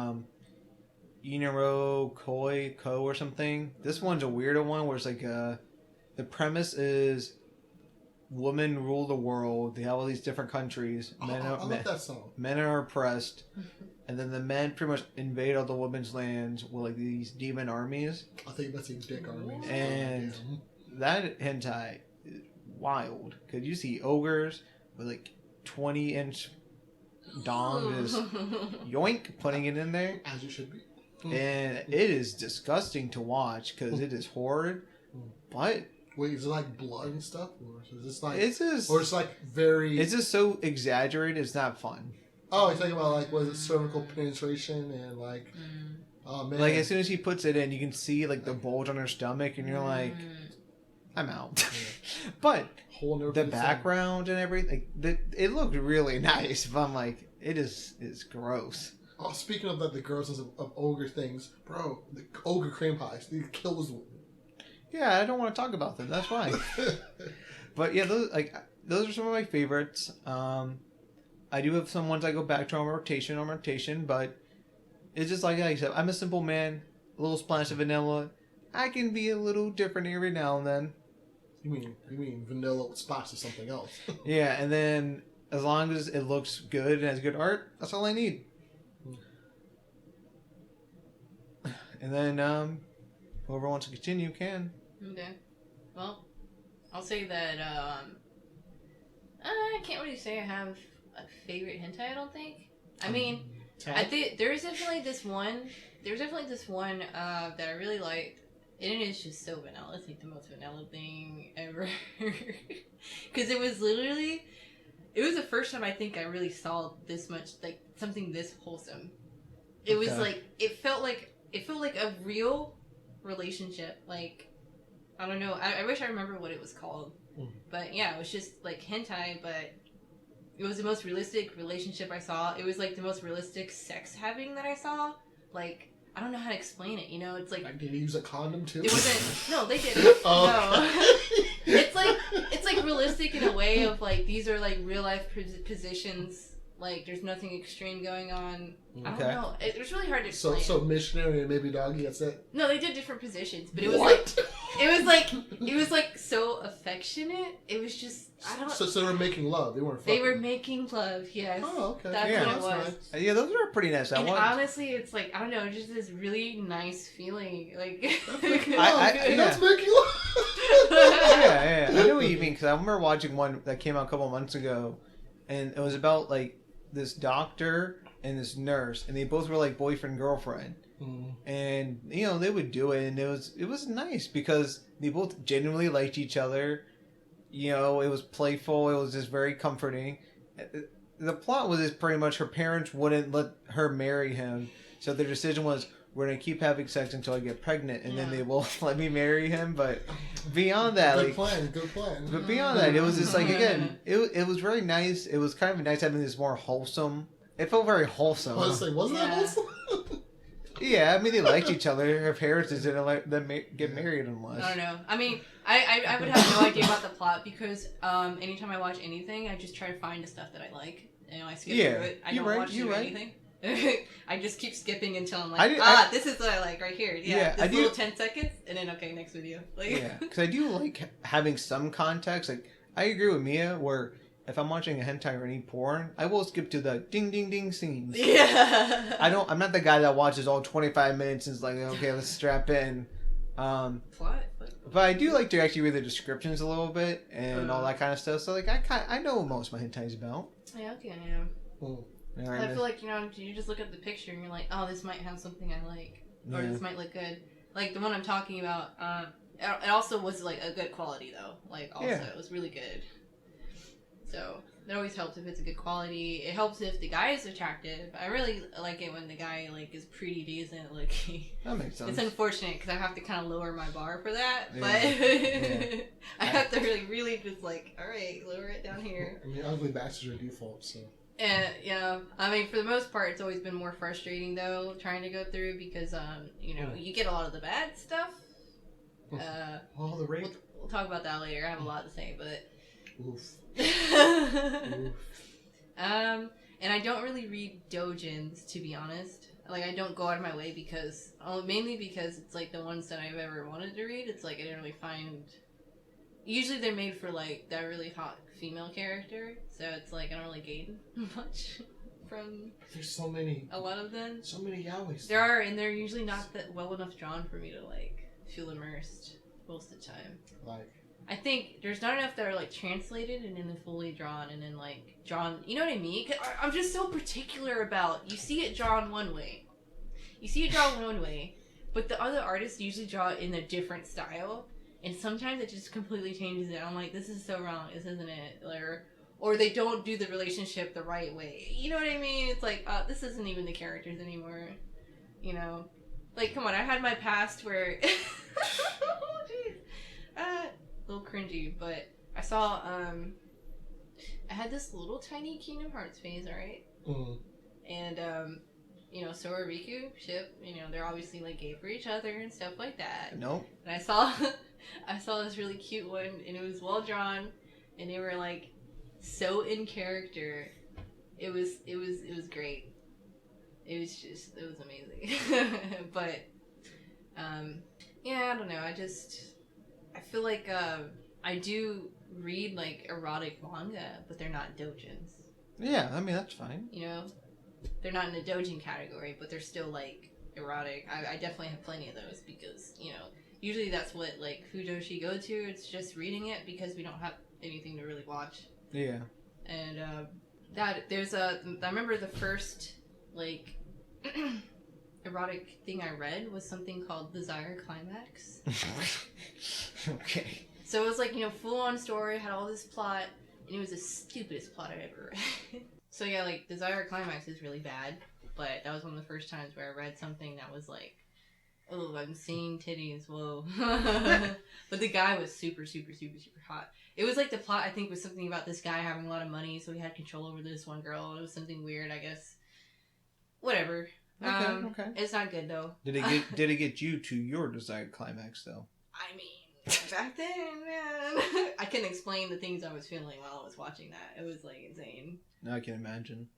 Inaro Ko or something. This one's a weirder one where it's like the premise is women rule the world. They have all these different countries. I love that song. Men are oppressed, and then the men pretty much invade all the women's lands with like these demon armies. I think that's a dick armies. And that hentai is wild because you see ogres with like 20-inch dong just yoink putting it in there, as you should be. and it is disgusting to watch because it is horrid. But wait, is it like blood and stuff, or is this like or it's like very? It's just so exaggerated. It's not fun. Oh, you're talking about like was it cervical penetration and like oh man, like as soon as he puts it in, you can see like the bulge on her stomach, and you're like, I'm out. But the background and everything, it looked really nice. But I'm like, it's gross. Oh, speaking of the grossness of ogre things, bro, the ogre cream pies, they kill those. Yeah, I don't want to talk about them. That's fine. But yeah, those are some of my favorites. I do have some ones I go back to on rotation, but it's just like I said, I'm a simple man, a little splash of vanilla. I can be a little different every now and then. You mean vanilla with spots of something else? Yeah, and then as long as it looks good and has good art, that's all I need. And then whoever wants to continue can. Okay. Well, I'll say that I can't really say I have a favorite hentai, I don't think. I mean, I think there's definitely this one that I really liked, and it is just so vanilla. It's like the most vanilla thing ever. Because it was the first time I think I really saw this much, like, something this wholesome. It was like, it felt like a real relationship. Like, I don't know. I wish I remember what it was called. But yeah, it was just like hentai, but it was the most realistic relationship I saw. It was like the most realistic sex having that I saw. Like, I don't know how to explain it, you know? It's like... Did you use a condom too? It wasn't... No, they didn't. Oh, no. It's like realistic in a way of like, these are like real life positions. Like, there's nothing extreme going on. I don't know. It was really hard to explain. So missionary and baby doggy, that's it? No, they did different positions, but it was like so affectionate. It was just, I don't. So they were making love. They weren't fucking. They were making love. Yes. Oh, okay. That's what it was. Nice. Yeah, those are pretty nice. And honestly, it's like, I don't know, just this really nice feeling. Like, that's making love. Yeah. I know what you mean because I remember watching one that came out a couple months ago, and it was about like this doctor and this nurse, and they both were like boyfriend girlfriend, and you know they would do it, and it was nice because they both genuinely liked each other. You know, it was playful. It was just very comforting. The plot was just pretty much her parents wouldn't let her marry him, so their decision was, we're gonna keep having sex until I get pregnant, and then they will let me marry him. But beyond that, good plan. But beyond that, it was just like, again, it was really nice. It was kind of nice having this more wholesome. It felt very wholesome. Wasn't that wholesome? Yeah, I mean they liked each other. Her parents just didn't let them get married unless. I don't know. I mean, I would have no idea about the plot because anytime I watch anything, I just try to find the stuff that I like. You know, I skip through it. I don't watch anything. I just keep skipping until I'm like, this is what I like right here. Yeah, this little 10 seconds, and then okay, next video. Like, yeah, because I do like having some context. Like, I agree with Mia, where if I'm watching a hentai or any porn, I will skip to the ding ding ding scenes. Yeah. I'm not the guy that watches all 25 minutes and is like, okay, let's strap in. Plot. But I do like to actually read the descriptions a little bit and all that kind of stuff. So like, I know what most of my hentai is about. Yeah, okay, yeah. I feel like, you know, you just look at the picture and you're like, oh, this might have something I like. Or this might look good. Like, the one I'm talking about, it also was, like, a good quality, though. Like, also, it was really good. So, that always helps if it's a good quality. It helps if the guy is attractive. I really like it when the guy, like, is pretty decent looking. That makes sense. It's unfortunate, because I have to kind of lower my bar for that. Yeah. But I have to really just, like, alright, lower it down here. I mean, ugly bastards are default, so... And yeah, I mean, for the most part, it's always been more frustrating though, trying to go through because you get a lot of the bad stuff. Oh, the rape. We'll talk about that later. I have a lot to say, but Oof. and I don't really read doujins, to be honest. Like, I don't go out of my way mainly because it's like the ones that I've ever wanted to read. It's like I didn't really find. Usually they're made for like that really hot female character, so it's like I don't really gain much from. There's so many. A lot of them. So many yaois. There are, and they're usually not that well enough drawn for me to like feel immersed most of the time. Like. I think there's not enough that are like translated and then fully drawn and then like drawn. You know what I mean? 'Cause I'm just so particular about. You see it drawn one way. You see it drawn one way, but the other artists usually draw it in a different style. And sometimes it just completely changes it. I'm like, this is so wrong. This isn't it. Or they don't do the relationship the right way. You know what I mean? It's like, this isn't even the characters anymore. You know? Like, come on. I had my past where... oh, jeez. A little cringy, but I saw, I had this little tiny Kingdom Hearts phase, alright? Mm. And, Sora Riku ship, they're obviously like gay for each other and stuff like that. Nope. And I saw this really cute one, and it was well drawn, and they were like so in character. It was great. It was amazing. But I don't know. I feel like I do read like erotic manga, but they're not doujins. Yeah, I mean that's fine. They're not in the doujin category, but they're still like erotic. I definitely have plenty of those because usually that's what like fujoshi go to. It's just reading it because we don't have anything to really watch. Yeah. And I remember the first like erotic thing I read was something called Desire Climax. Okay. So it was like full on story, had all this plot, and it was the stupidest plot I've ever read. So yeah, like Desire Climax is really bad, but that was one of the first times where I read something that was like, oh, I'm seeing titties, whoa. But the guy was super, super, super, super hot. It was like the plot, I think, was something about this guy having a lot of money, so he had control over this one girl. It was something weird, I guess. Whatever. Okay. It's not good though. Did it get you to your desired climax though? I mean, back then, man, I couldn't explain the things I was feeling while I was watching that. It was like insane. I can imagine.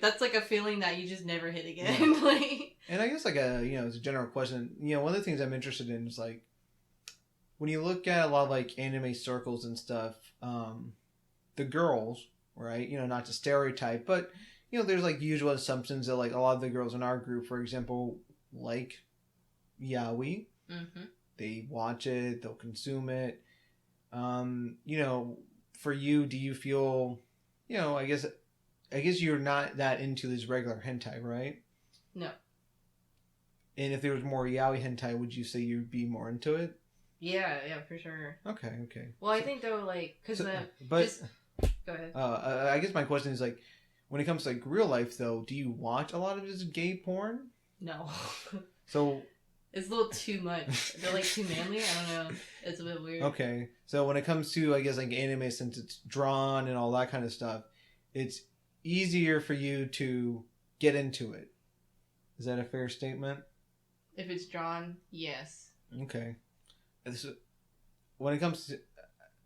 That's like a feeling that you just never hit again. Yeah. Like, and I guess like it's a general question. One of the things I'm interested in is like when you look at a lot of like anime circles and stuff, the girls, right? Not to stereotype, but there's like usual assumptions that like a lot of the girls in our group, for example, like yaoi. mm-hmm. They watch it, they'll consume it. For you, do you feel, I guess you're not that into this regular hentai, right? No. And if there was more yaoi hentai, would you say you'd be more into it? Yeah, for sure. Okay. Well, I think though, like, because go ahead. I guess my question is like, when it comes to like real life though, do you watch a lot of this gay porn? No. So. It's a little too much. They're like too manly. I don't know. It's a bit weird. Okay. So when it comes to, I guess, like anime, since it's drawn and all that kind of stuff, it's easier for you to get into it. Is that a fair statement? If it's drawn, yes. Okay. When it comes to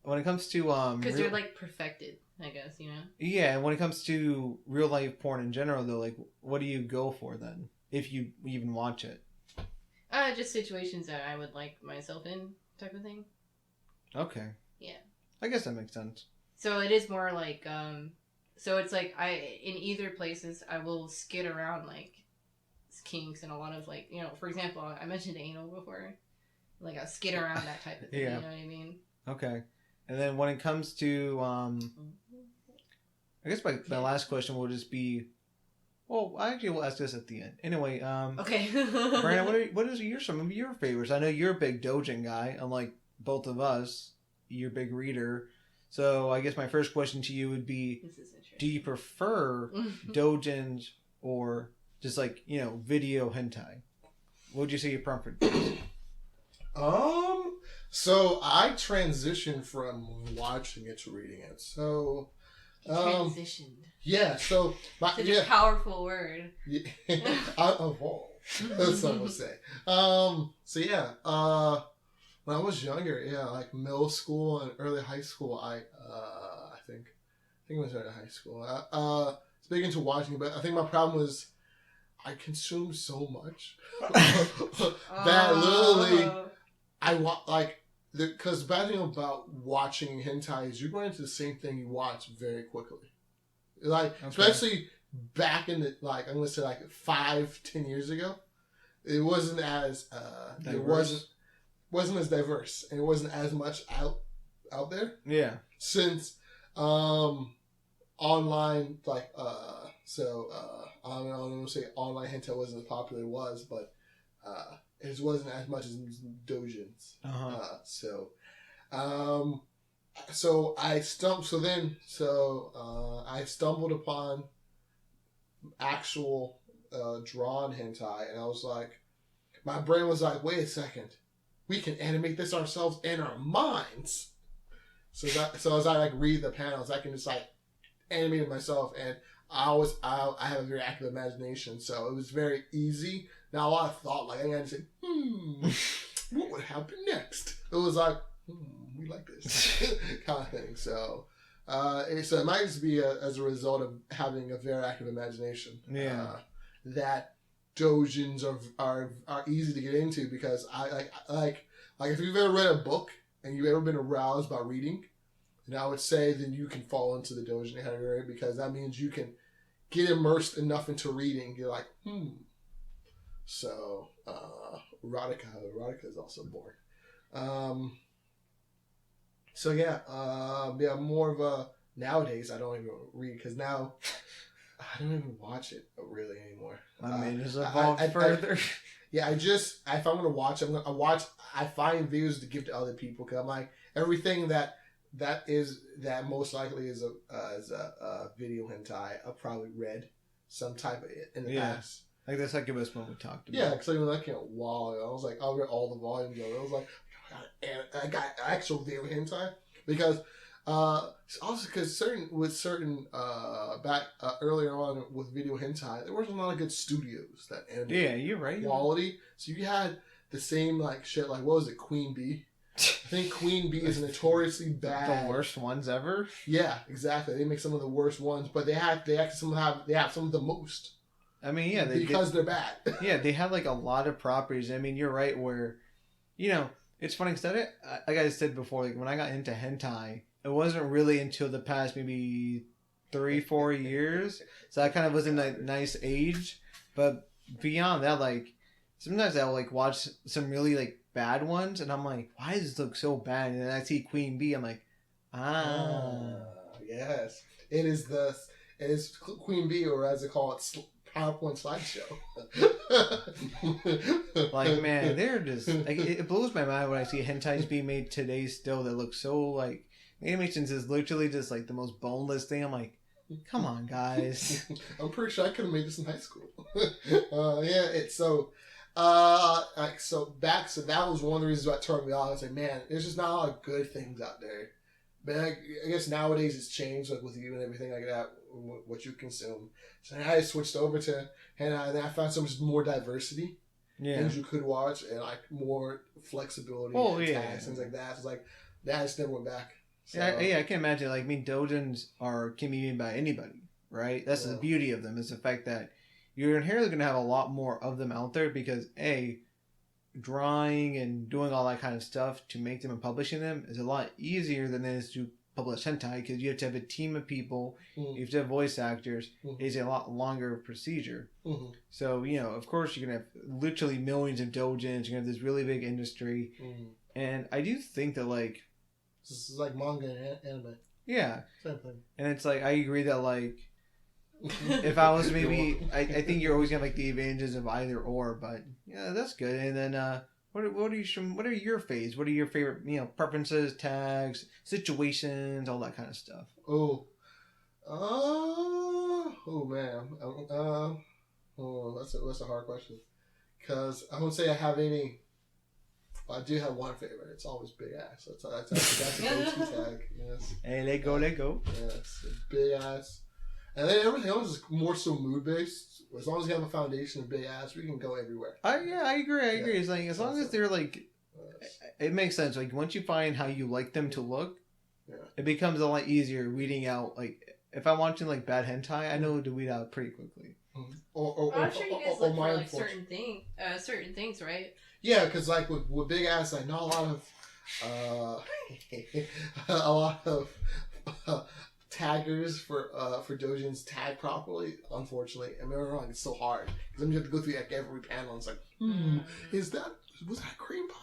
because they're like perfected, I guess, Yeah, when it comes to real life porn in general, though, like, what do you go for then, if you even watch it? Just situations that I would like myself in, type of thing. Okay. Yeah. I guess that makes sense. So it is more like, so it's like in either places, I will skid around like kinks and a lot of like, for example, I mentioned anal before. Like I'll skid around that type of thing, Yeah. You know what I mean? Okay. And then when it comes to, I guess my last question will just be, well, actually, we'll ask this at the end. Anyway, okay. Brandon, what is some of your favorites? I know you're a big doujin guy, unlike both of us. You're a big reader. So I guess my first question to you would be, do you prefer doujins or just like, video hentai? What would you say your preference is? So I transitioned from watching it to reading it. So Transitioned. Yeah, so Such a powerful word. Yeah, I evolved. That's some would say. So yeah, when I was younger, yeah, like middle school and early high school, I think it was early high school. Was big into watching, but I think my problem was I consumed so much that literally because the bad thing about watching hentai is you run into the same thing you watch very quickly. Like, especially back in the, like, I'm going to say like 5-10 years ago, it wasn't as, wasn't as diverse, and it wasn't as much out there. Yeah. Since, online, like, I don't want to say online hentai wasn't as popular as it was, but, it wasn't as much as doujins. I stumbled upon actual drawn hentai, and I was like, my brain was like, wait a second, we can animate this ourselves in our minds. So as I like read the panels, I can just like animate it myself, and I have a very active imagination, so it was very easy. Now a lot of thought, like I had to say, what would happen next? It was like, we like this kind of thing. So it might just be as a result of having a very active imagination. Yeah. That doujins are easy to get into, because I like if you've ever read a book and you've ever been aroused by reading, then I would say then you can fall into the doujin category, because that means you can get immersed enough into reading. You're like, So erotica is also boring. So yeah, more of a nowadays I don't even read, because now I don't even watch it really anymore. My man has evolved further. If I'm gonna watch, I find videos to give to other people, because I'm like, everything that most likely is a video hentai I've probably read some type of it in the past. Like the succubus one we talked about. Yeah, because I was like, a while ago, I was like, I'll read all the volumes of it. I was like, I got actual video hentai, because also because certain back earlier on with video hentai, there wasn't a lot of good studios that animated. Yeah, you're right. Quality. So you had the same like shit. Like, what was it, Queen Bee? I think Queen Bee is notoriously bad. The worst ones ever. Yeah, exactly. They make some of the worst ones, but they have some of the most. I mean, yeah, they're bad. Yeah, they have like a lot of properties. I mean, you're right. Where, it's funny because like I said before, like when I got into hentai, it wasn't really until the past maybe 3-4 years. So I kind of was in a nice age. But beyond that, like sometimes I'll like watch some really like bad ones, and I'm like, why does this look so bad? And then I see Queen Bee, I'm like, yes, it is Queen Bee, or as they call it, PowerPoint slideshow. Like, man, they're just like, it blows my mind when I see hentais being made today still that look so like, animations is literally just like the most boneless thing. I'm like, come on, guys. I'm pretty sure I could have made this in high school. So that was one of the reasons why it turned me off. I was like, man, there's just not a lot of good things out there. But I guess nowadays it's changed, like with you and everything like that, what you consume. So I switched over to hentai, and I found so much more diversity. Yeah. Things you could watch, and like more flexibility. Tasks, things like that. It's like that. I just never went back. So, I can imagine. Like, I mean, doujins can be made by anybody, right? That's the beauty of them, is the fact that you're inherently going to have a lot more of them out there, because drawing and doing all that kind of stuff to make them and publishing them is a lot easier than it is to publish hentai, because you have to have a team of people, you have to have voice actors. It's a lot longer procedure. So, of course you're going to have literally millions of doujins, you're going to have this really big industry. And I do think that, like, this is like manga and anime. Yeah. Same thing. And it's like, I agree that, like, if I was maybe, I think you're always gonna like the advantages of either or, but yeah, that's good. And then, what are your faves? What are your favorite, preferences, tags, situations, all that kind of stuff? Man, that's a hard question, because I won't say I have any I do have one favorite. It's always big ass. That's a go-to tag. Yes. Hey, let go, let go. Yes, big ass. And then everything else is more so mood based. As long as you have a foundation of big ass, we can go everywhere. I agree. I agree. Yeah. It's like as long as they're like, it makes sense. Like once you find how you like them to look, it becomes a lot easier weeding out. Like if I'm watching like bad hentai, I know to weed out pretty quickly. I'm sure you guys look for like certain things, right? Yeah, because like with big ass, I know a lot of taggers for doujins tag properly. Unfortunately, I mean, wrong. It's so hard because then you have to go through like every panel. And it's like, was that cream pie?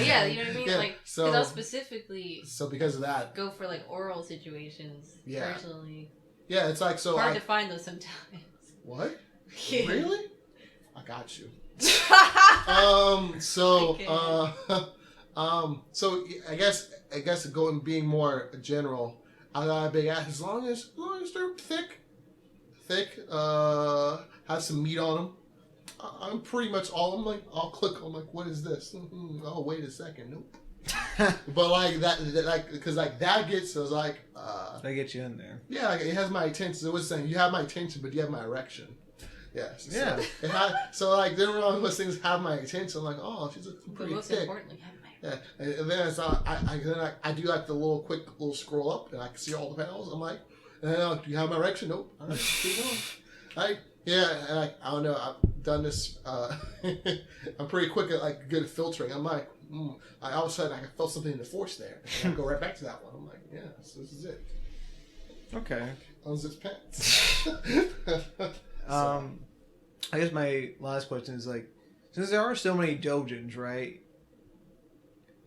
Yeah, you know what I mean. Yeah, like, so because I'll specifically. So because of that, go for like oral situations. Yeah. Personally. Yeah, it's like so hard to find those sometimes. What? Yeah. Really? I got you. So I guess going being more general, I got a big ass as long as they're thick, have some meat on them. I'm pretty much all. I'm like, I'll click. I'm like, what is this? Oh, wait a second. Nope. But like that, because like that gets us like. That gets you in there. Yeah, like, it has my attention. So it was saying you have my attention, but you have my erection. Yes. Yeah. So like then when all those things have my attention, I'm like, oh, she's pretty most thick. importantly, have my And then I do like the quick little scroll up, and I can see all the panels. I'm like, do you have my erection? Nope. All right, keep going. And I don't know. I've done this. I'm pretty quick at like good at filtering. I'm like, I all of a sudden I felt something in the force there. And I go right back to that one. I'm like, yeah, so this is it. Okay. Unzips pants. I guess my last question is like, since there are so many doujins, right?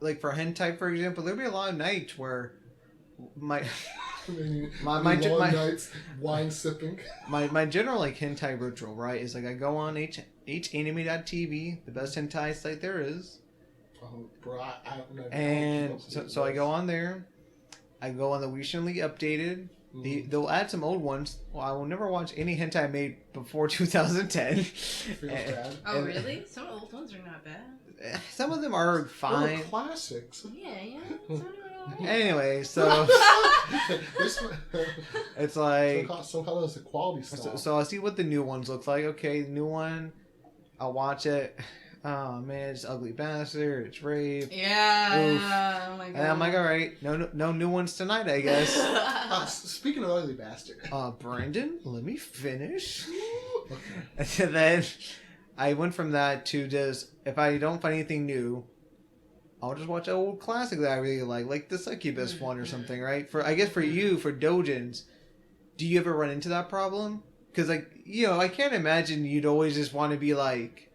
Like for hentai, for example, there'll be a lot of nights where my nights wine sipping. My general like hentai ritual, right, is like I go on hanime.tv, the best hentai site there is. Oh, bro, I don't know. And so I go on there. I go on the recently updated. They'll add some old ones. Well, I will never watch any hentai made before 2010. Oh, really? Some old ones are not bad. Some of them are fine. They're classics. Yeah. Anyway, so it's like some kind of quality stuff. So I'll see what the new ones look like. Okay, the new one, I'll watch it. Oh man, it's ugly bastard. It's rape. Yeah. Oof. Oh my god. And I'm like, all right, no new ones tonight, I guess. Speaking of ugly bastard. Brandon, let me finish. Okay. And then I went from that to just if I don't find anything new, I'll just watch an old classic that I really like the Succubus one or something, right? I guess for you, for doujins, do you ever run into that problem? Because I can't imagine you'd always just want to be like.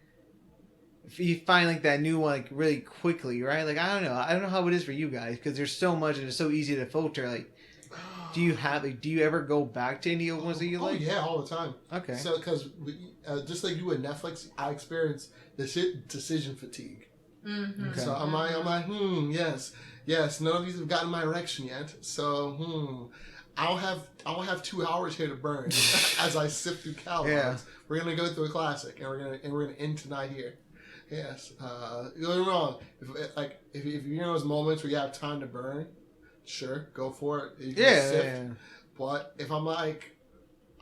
If you find like that new one like really quickly, right? Like I don't know how it is for you guys because there's so much and it's so easy to filter. Like, do you ever go back to any old ones that you like? Oh yeah, all the time. Okay. So because just like you with Netflix, I experience decision fatigue. Mm-hmm. Okay. So I'm like, yes, none of these have gotten my erection yet. So I'll have 2 hours here to burn as I sift through catalogs. Yeah. We're gonna go through a classic, and we're gonna end tonight here. Yes, you're wrong. If you're in those moments where you have time to burn, sure, go for it. You can sift. Yeah. But if I'm like,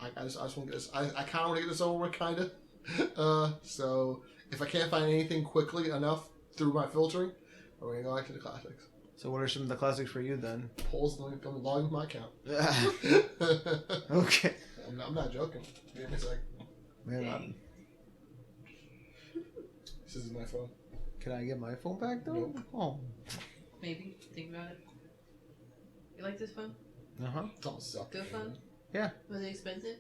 I just want to get this. I kind of want to get this over with, kind of. So if I can't find anything quickly enough through my filtering, we're gonna go back to the classics. So what are some of the classics for you then? Polls come log into my account. Okay. I'm not joking. Give me a sec. Man, This is my phone. can I get my phone back though? Nope. Oh. Maybe. Think about it. You like this phone? Don't suck. Good phone? Yeah. Was it expensive?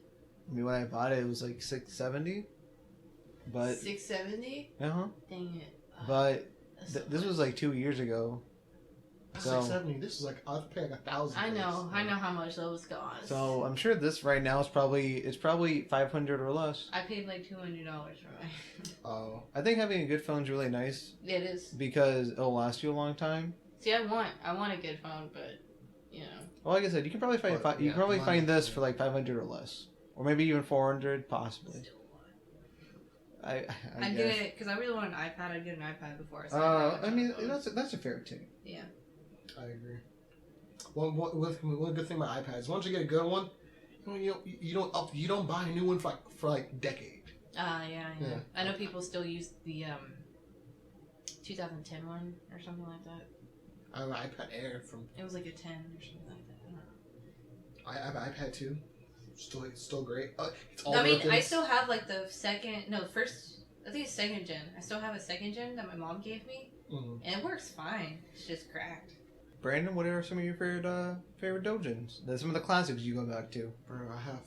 I mean, when I bought it, it was like $670. But $670? Dang it. But this was like 2 years ago. So, $670. This is like I have to pay like $1,000. I know how much those cost. So I'm sure this right now is probably $500 or less. I paid like $200 for mine. Oh. I think having a good phone is really nice. It is. Because it'll last you a long time. See, I want a good phone, but Well, like I said, you can probably find this for like $500 or less, or maybe even $400, possibly. I get it because I really want an iPad. I'd get an iPad before. I mean, that's a fair take. Yeah. I agree. One good thing about iPads, once you get a good one, you don't buy a new one for like a decade. Yeah. I know people still use the 2010 one or something like that. I have an iPad Air from. It was like a 10 or something like that. I have an iPad too. Still great. It's all. No, I mean, I still have like the first. I think it's second gen. I still have a second gen that my mom gave me, and it works fine. It's just cracked. Brandon, what are some of your favorite doujins? There's some of the classics you go back to. Bro, I have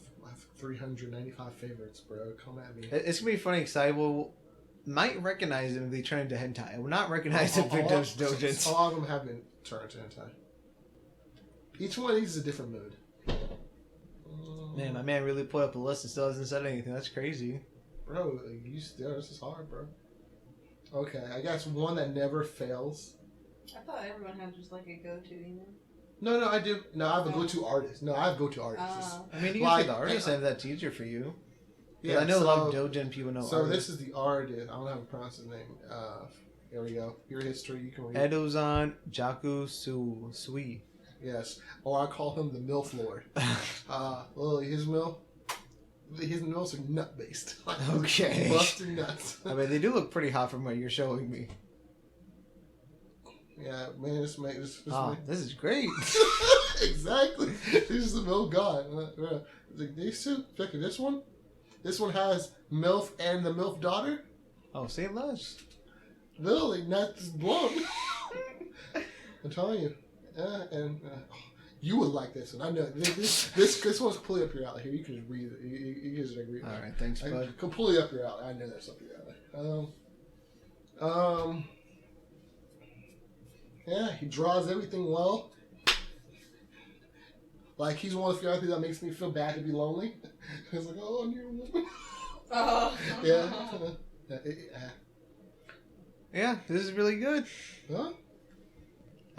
395 favorites, bro. Come at me. It's gonna be funny because I might recognize them if they turn into hentai. I will not recognize them if they're doujins. A lot of them have been turned into hentai. Each one of these is a different mood. Man, my man really put up a list and still hasn't said anything. That's crazy. Bro, this is hard, bro. Okay, I guess one that never fails. I thought everyone had just like a go-to, you know? No, I do. No, I have a go-to artist. No, I have go-to artists. I mean, you can say the artist if that's easier for you. Yeah, I know a lot of doujin people know. So artists. This is the artist. I don't know how to pronounce his name. Here we go. Your history. You can read. Edozan Jaku Sui. Yes, or I call him the MILF Lord. Literally, his MILFs are nut based. Okay. Busting nuts. I mean, they do look pretty hot from what you're showing me. Yeah, man, this is great. Exactly. This is the MILF god. Like these two. Check it. This one. This one has MILF and the MILF daughter. Oh, say less. Literally, nuts blown. I'm telling you. You would like this one. I know this one's completely up your alley. Here, you can just read it. You can just read it. All right, thanks, bud. Completely up your alley. I know that's up your alley. Yeah, he draws everything well. Like he's one of the few artists that makes me feel bad to be lonely. It's like, oh, I'm your woman. Oh. Yeah. This is really good. Huh?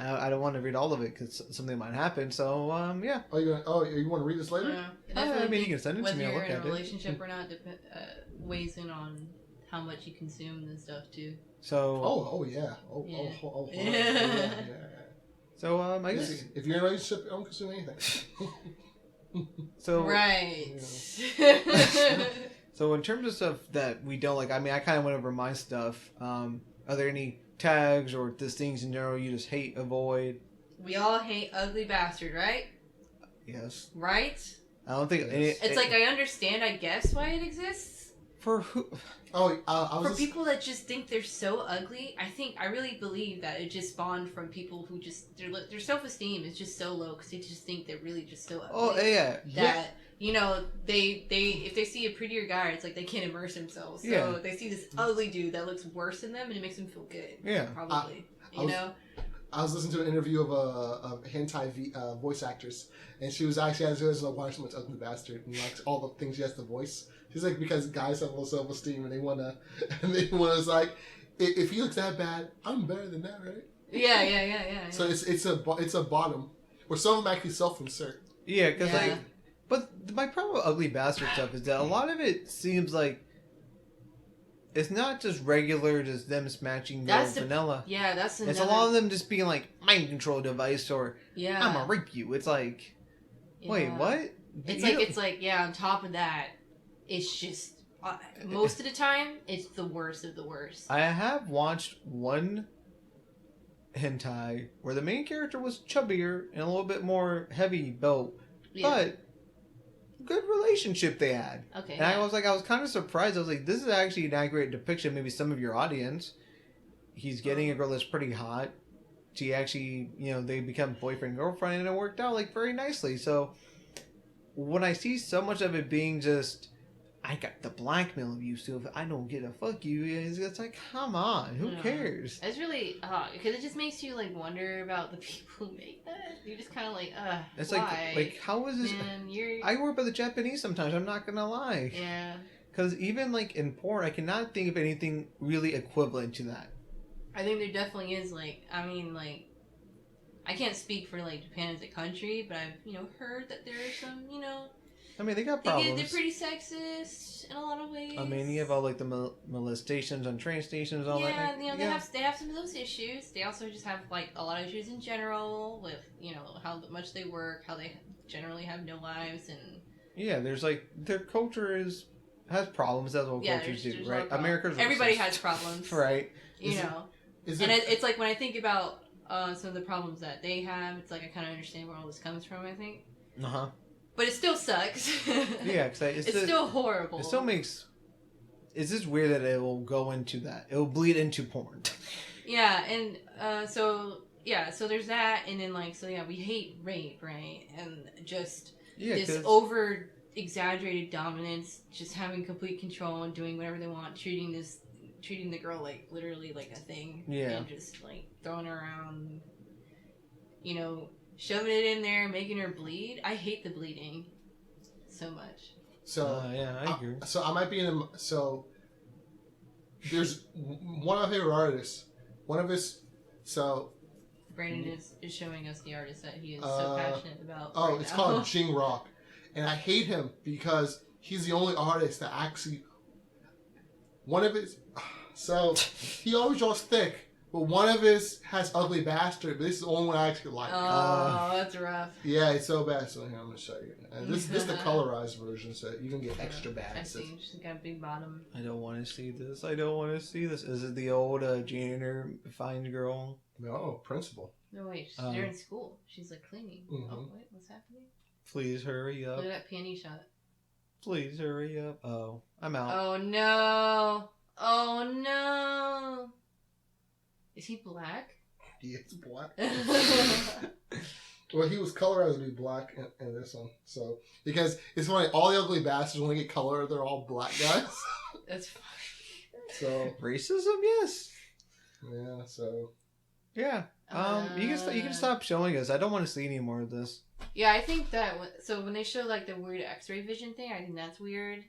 I don't want to read all of it because something might happen. So yeah. Oh, you want to read this later? Yeah. I mean, you can send it to me. I'll look at it. Whether you're in a relationship or not weighs in on how much you consume and stuff too. So. Yeah. Yeah. So I guess if you're in a relationship, don't consume anything. So. Right. Yeah. So in terms of stuff that we don't like, I mean, I kind of went over my stuff. Are there any tags or just things in general you just hate, avoid? We all hate ugly bastard, right? Yes. Right? I don't think it's like I understand, I guess, why it exists. For who? For people that just think they're so ugly, I really believe that it just spawned from people who just their self-esteem is just so low because they just think they're really just so ugly. Oh yeah. That you know they if they see a prettier guy, it's like they can't immerse themselves. So they see this ugly dude that looks worse than them, and it makes them feel good. Yeah, probably. I was listening to an interview of hentai voice actress, and she was actually asking why so much ugly bastard and like all the things she has to voice. She's like, because guys have low self-esteem and they wanna like, if he looks that bad, I'm better than that, right? Yeah. So it's a bottom where some of them actually self-insert. Yeah, because but my problem with ugly bastard stuff is that a lot of it seems like it's not just regular, just them smashing vanilla. Yeah, that's another... It's a lot of them just being like mind control device or I'm gonna rape you. It's like, wait, what? It's like on top of that, it's just most of the time it's the worst of the worst. I have watched one hentai where the main character was chubbier and a little bit more heavy built, but good relationship they had. Okay. And I was kind of surprised. I was like, this is actually an accurate depiction. Maybe some of your audience. He's getting a girl that's pretty hot. She actually, they become boyfriend and girlfriend, and it worked out like very nicely. So when I see so much of it being just, I got the blackmail of you, so if I don't get a fuck you, it's like, come on, who cares? It's really because it just makes you like wonder about the people who make that. You're just kind of like, it's why? like how is this? Man, I work by the Japanese sometimes. I'm not gonna lie. Yeah. Because even like in porn, I cannot think of anything really equivalent to that. I think there definitely is I can't speak for like Japan as a country, but I've heard that there are some I mean, they got They're problems. pretty sexist in a lot of ways. I mean, you have all like the molestations on train stations, and all that. Yeah, you know, they have some of those issues. They also just have like a lot of issues in general with, you know, how much they work, how they generally have no lives, and yeah, there's like their culture has problems as all cultures do, right? America's everybody racist. has problems, right? You know, it's like when I think about some of the problems that they have, it's like I kind of understand where all this comes from. I think. But it still sucks. Yeah, because it's still horrible. It still makes. It's just weird that it will go into that. It will bleed into porn. Yeah, and so there's that, and then like we hate rape, right? And just this over exaggerated dominance, just having complete control and doing whatever they want, treating the girl like literally like a thing, and just like throwing her around, you know. Shoving it in there, making her bleed. I hate the bleeding so much. So yeah, I agree. So I might be in a... So there's one of my favorite artists. One of his... So... Brandon is showing us the artist that he is so passionate about. Oh, it's called Jing Rock. And I hate him because he's the only artist that actually... One of his... So, he always draws thick. But one of his has Ugly Bastard, but this is the only one I actually like. Oh, that's rough. Yeah, it's so bad. So here, I'm going to show you. And this is the colorized version, so you can get extra bad. I see. She's got a big bottom. I don't want to see this. Is it the old janitor fine girl? No, principal. No, wait. They're in school. She's like cleaning. Mm-hmm. Oh, wait. What's happening? Please hurry up. Look at that peony shot. Please hurry up. Oh, I'm out. Oh, no. Oh, no. Is he black? He is black. Well, he was colorized to be black in this one. So, because it's funny, all the Ugly Bastards, when they get color, they're all black guys. That's funny. So racism, yes. Yeah. So. Yeah. You can stop showing us. I don't want to see any more of this. Yeah, I think that. So when they show like the weird X-ray vision thing, I think that's weird.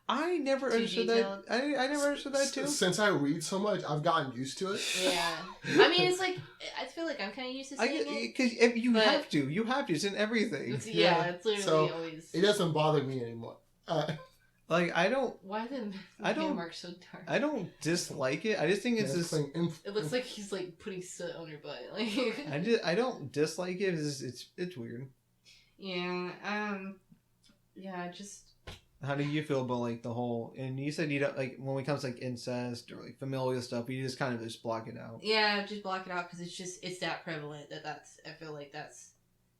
I never understood that. I never understood that too. Since I read so much, I've gotten used to it. Yeah, I mean, it's like I feel like I'm kind of used to seeing it. Because if you have to, it's in everything. It's literally always. It doesn't bother me anymore. Like I don't. Why the mark so dark? I don't dislike it. I just think it's just. It looks like he's like putting soot on her butt. Like I don't dislike it. It's weird. Yeah. Yeah. Just. How do you feel about like the whole? And you said you don't like when it comes to like incest or like familial stuff. You just kind of just block it out. Yeah, just block it out because it's that prevalent that's. I feel like that's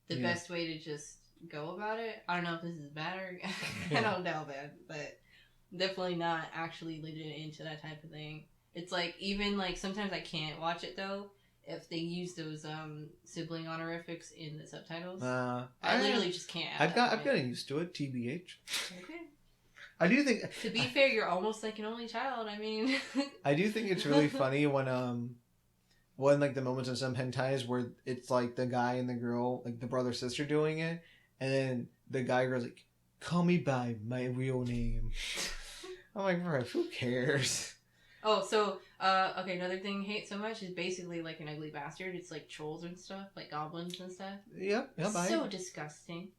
the best way to just go about it. I don't know if this is bad or I don't know, man, but definitely not actually leading into that type of thing. It's like even like sometimes I can't watch it though if they use those sibling honorifics in the subtitles. I literally just can't. I've gotten used to it. TBH. Okay. I do think. To be fair, you're almost like an only child. I mean. I do think it's really funny when like the moments in some hentais where it's like the guy and the girl, like the brother sister doing it, and then the guy goes like, "Call me by my real name." I'm like, bro, who cares? Oh, so okay, another thing I hate so much is basically like an Ugly Bastard. It's like trolls and stuff, like goblins and stuff. Yep. So disgusting.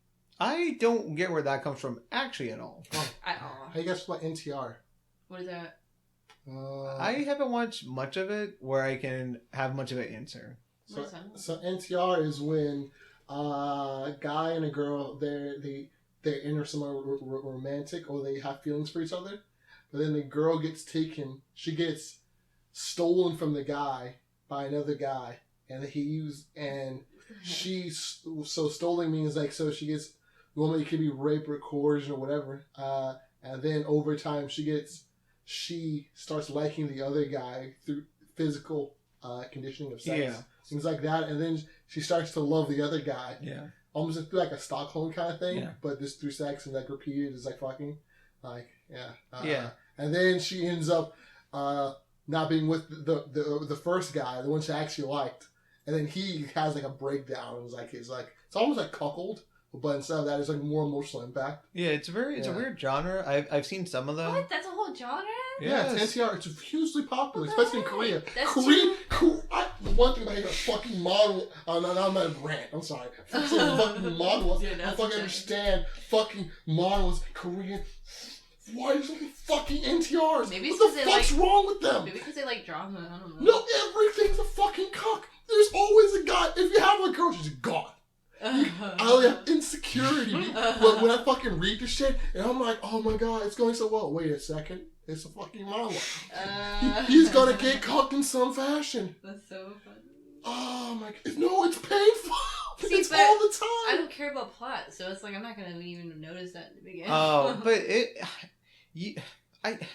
I don't get where that comes from actually at all. At all. How you guys feel like NTR? What is that? I haven't watched much of it where I can have much of an answer. So NTR is when a guy and a girl they're in some romantic or they have feelings for each other, but then the girl gets taken. She gets stolen from the guy by another guy, and so stolen means like so she gets normally it could be rape or coercion or whatever, and then over time she starts liking the other guy through physical conditioning of sex, things like that, and then she starts to love the other guy, almost like a Stockholm kind of thing, but just through sex and like repeated is like fucking, like and then she ends up not being with the first guy, the one she actually liked. And then he has like a breakdown. It's almost like cuckold, but instead of that, it's like more emotional impact. Yeah, it's a weird genre. I've seen some of them. What? That's a whole genre? Yeah, it's NTR. It's hugely popular, What the especially in heck? Korea. That's Korea. The one thing about a fucking model, I'm not a rant, I'm sorry. I'm saying fucking models, I fucking understand fucking models, Korean. Why is there fucking NTRs? Maybe it's what the fuck's wrong with them? Maybe because they like drama, I don't know. No, everything's a fucking cock. There's always a guy. If you have a girl, she's a god. I have insecurity when I fucking read the shit, and I'm like, oh my god, it's going so well. Wait a second. It's a fucking monologue. He's gonna get cocked in some fashion. That's so funny. Oh my god. No, it's painful. See, it's all the time. I don't care about plot, so it's like I'm not gonna even notice that in the beginning. Oh, but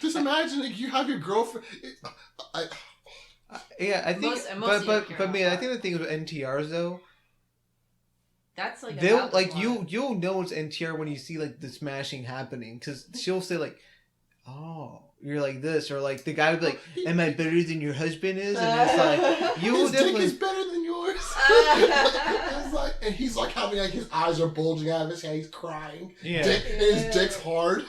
just imagine like, you have your girlfriend. Yeah, I think, but man, I think the thing with NTRs though, that's like they'll like you'll know it's NTR when you see like the smashing happening, because she'll say like, oh, you're like this, or like the guy would be like, am I better than your husband is? And it's like, you his definitely... dick is better than yours. It's like, and he's like having like his eyes are bulging out of his head, he's crying. Yeah. And his dick's hard.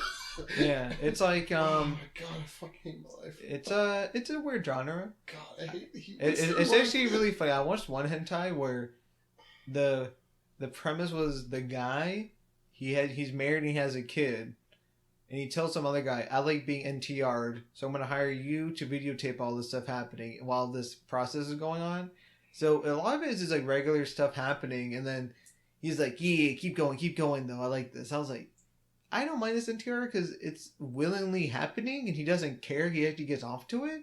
Yeah, it's like oh my god, I fucking hate my life. It's a weird genre. God, I hate it's actually really funny. I watched one hentai where the premise was the guy he's married and he has a kid, and he tells some other guy, I like being NTR'd, so I'm gonna hire you to videotape all this stuff happening while this process is going on. So a lot of it is just like regular stuff happening, and then he's like, yeah, keep going though, I like this. I was like, I don't mind this NTR because it's willingly happening and he doesn't care. He actually gets off to it.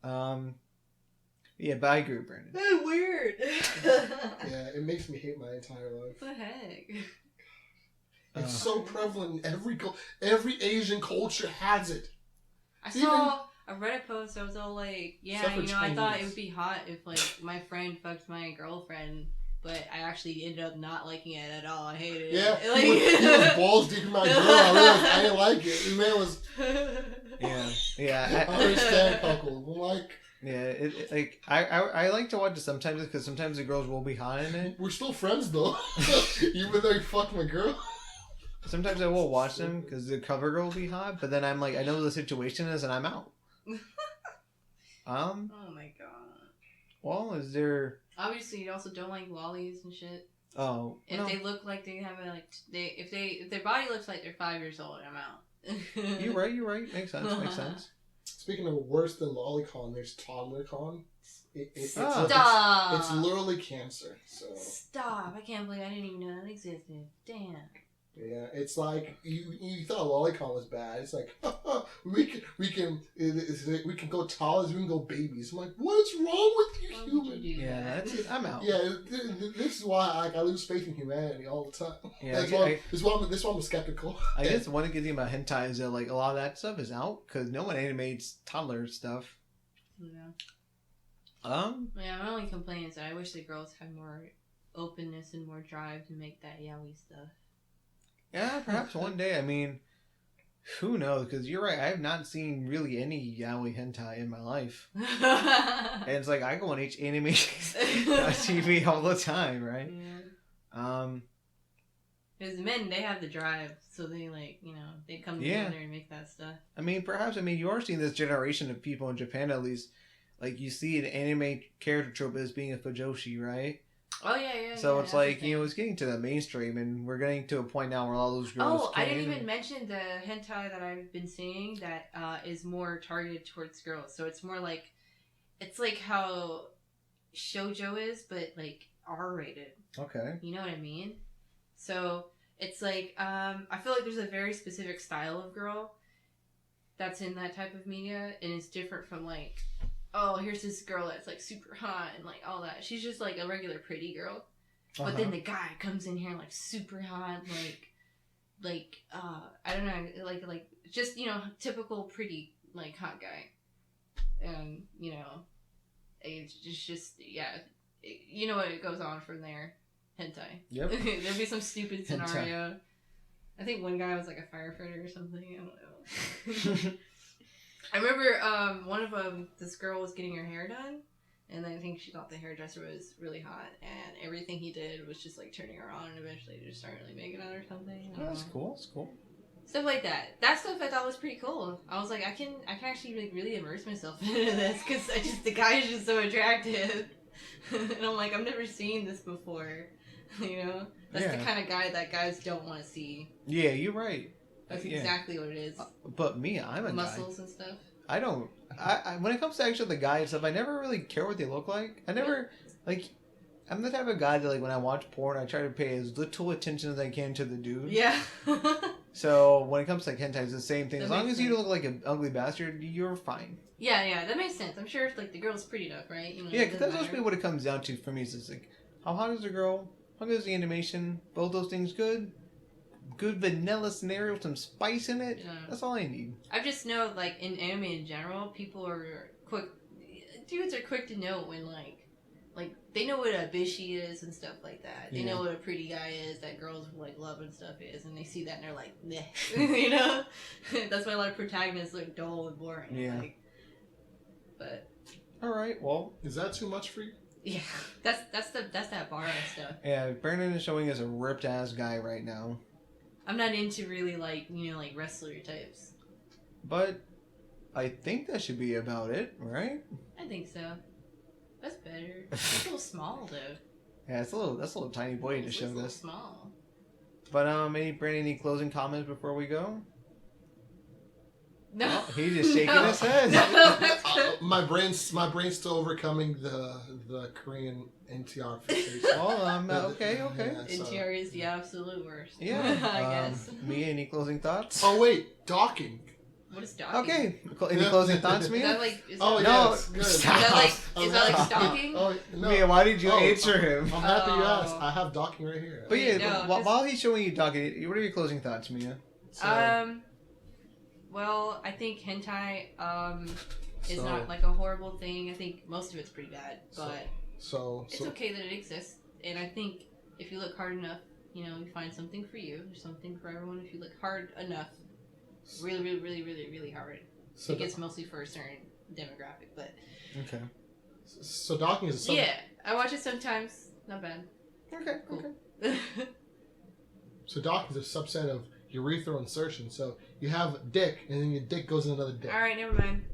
Yeah, but I agree, Brandon. That's weird. Yeah, it makes me hate my entire life. What the heck? It's so prevalent in every Asian culture has it. I saw a Reddit post. I was all like, yeah, Chinese. I thought it would be hot if like my friend fucked my girlfriend. But I actually ended up not liking it at all. I hated it. Yeah, like, he was balls deep in my girl. I realized I didn't like it. The man was. Yeah. I understand cuckold. Like. Yeah, like I like to watch it sometimes because sometimes the girls will be hot in it. We're still friends though, even though you fucked my girl. Sometimes I will watch them because the cover girl will be hot, but then I'm like, I know what the situation is and I'm out. Oh my god. Well, is there? Obviously, you also don't like lollies and shit. Oh, if they look like they have a if their body looks like they're 5 years old, I'm out. You're right. Makes sense. Speaking of worse than lolicon, there's toddlercon. Stop. It's literally cancer. So stop! I can't believe I didn't even know that existed. Damn. Yeah, it's like you thought lolicon was bad. It's like we can go toddlers, we can go babies. I'm like, what's wrong with you, human? Yeah, that's it. I'm out. Yeah, this is why I lose faith in humanity all the time. Yeah, that's why I'm skeptical. I guess one good thing about hentai is that like a lot of that stuff is out because no one animates toddler stuff. Yeah. Yeah, my only complaint is that I wish the girls had more openness and more drive to make that yaoi stuff. Yeah, perhaps one day. I mean, who knows? Because you're right. I have not seen really any yaoi hentai in my life. And it's like I go on anime TV all the time, right? Yeah. Because men, they have the drive, so they they come together and make that stuff. I mean, you are seeing this generation of people in Japan at least. Like you see an anime character trope as being a fujoshi, right? Oh yeah. So it's like it's getting to the mainstream, and we're getting to a point now where all those girls. Oh, I didn't even mention the hentai that I've been seeing that is more targeted towards girls. So it's more like, it's like how shoujo is, but like R-rated. Okay. You know what I mean? So it's like I feel like there's a very specific style of girl that's in that type of media, and it's different from like, oh, here's this girl that's like super hot and like all that. She's just like a regular pretty girl. But then the guy comes in here like super hot, like I don't know, like just, typical pretty like hot guy. And, it's just yeah, you know what goes on from there. Hentai. Yep. There'll be some stupid scenario. I think one guy was like a firefighter or something. I don't know. I remember one of them, this girl was getting her hair done, and I think she thought the hairdresser was really hot, and everything he did was just like turning her on, and eventually just started like making out or something. Oh, that's cool. That's cool. Stuff like that. That stuff I thought was pretty cool. I was like, I can actually like really immerse myself into this because the guy is just so attractive, and I'm like, I've never seen this before. You know, that's the kind of guy that guys don't want to see. Yeah, you're right. That's exactly what it is. But me, I'm a muscles guy. And stuff. I don't. I when it comes to actually the guy and stuff, I never really care what they look like. I never like. I'm the type of guy that like when I watch porn, I try to pay as little attention as I can to the dude. Yeah. So when it comes to like hentai, it's the same thing. That as long makes as you sense. don't look like an ugly bastard, you're fine. Yeah, that makes sense. I'm sure if like the girl's pretty enough, right? You know, Yeah, because that's mostly what it comes down to for me. Is just like how hot is the girl? How good is the animation? Both those things good. Good vanilla scenario with some spice in it. Yeah. That's all I need. I just know like in anime in general, people are quick. Dudes are quick to know when like they know what a bishy is and stuff like that. They know what a pretty guy is that girls like love and stuff is, and they see that and they're like, meh. You know, that's why a lot of protagonists look dull and boring. Yeah. Like, but All right. Well, Is that too much for you? yeah, that's that bar stuff. yeah. Brandon is showing us a ripped ass guy right now, I'm not into really like wrestler types. but I think that should be about it, right? I think so. That's better. It's a little small though. Yeah, that's a little tiny boy to It's show a little this. small. But Brandon, any closing comments before we go? No. Oh, he's just shaking his head. My brain's still overcoming the Korean NTR fixation. Oh, okay. Yeah, so- NTR is the absolute worst. Yeah. I guess. Mia, any closing thoughts? Oh wait, docking. What is stalking? Okay. Any closing thoughts, Is Mia? that like? Is Oh that, No, yes, good. stop. Is that like stalking? Oh no. Mia, why did you Oh, answer him? I'm happy you Oh. asked. I have docking right here. But yeah, No, while he's showing you talking, what are your closing thoughts, Mia? So, Well, I think hentai is So- not like a horrible thing. I think most of it's pretty bad, but so it's okay that it exists. And I think if you look hard enough, you find something for you. There's something for everyone if you look hard enough. Really, really, really, really, really hard. so, It gets mostly for a certain demographic, but Okay. so docking is a sub- yeah, I watch it sometimes. Not bad. Okay. Cool. Okay. So docking is a subset of urethral insertion. So you have dick, and then your dick goes in another dick. All right, never mind.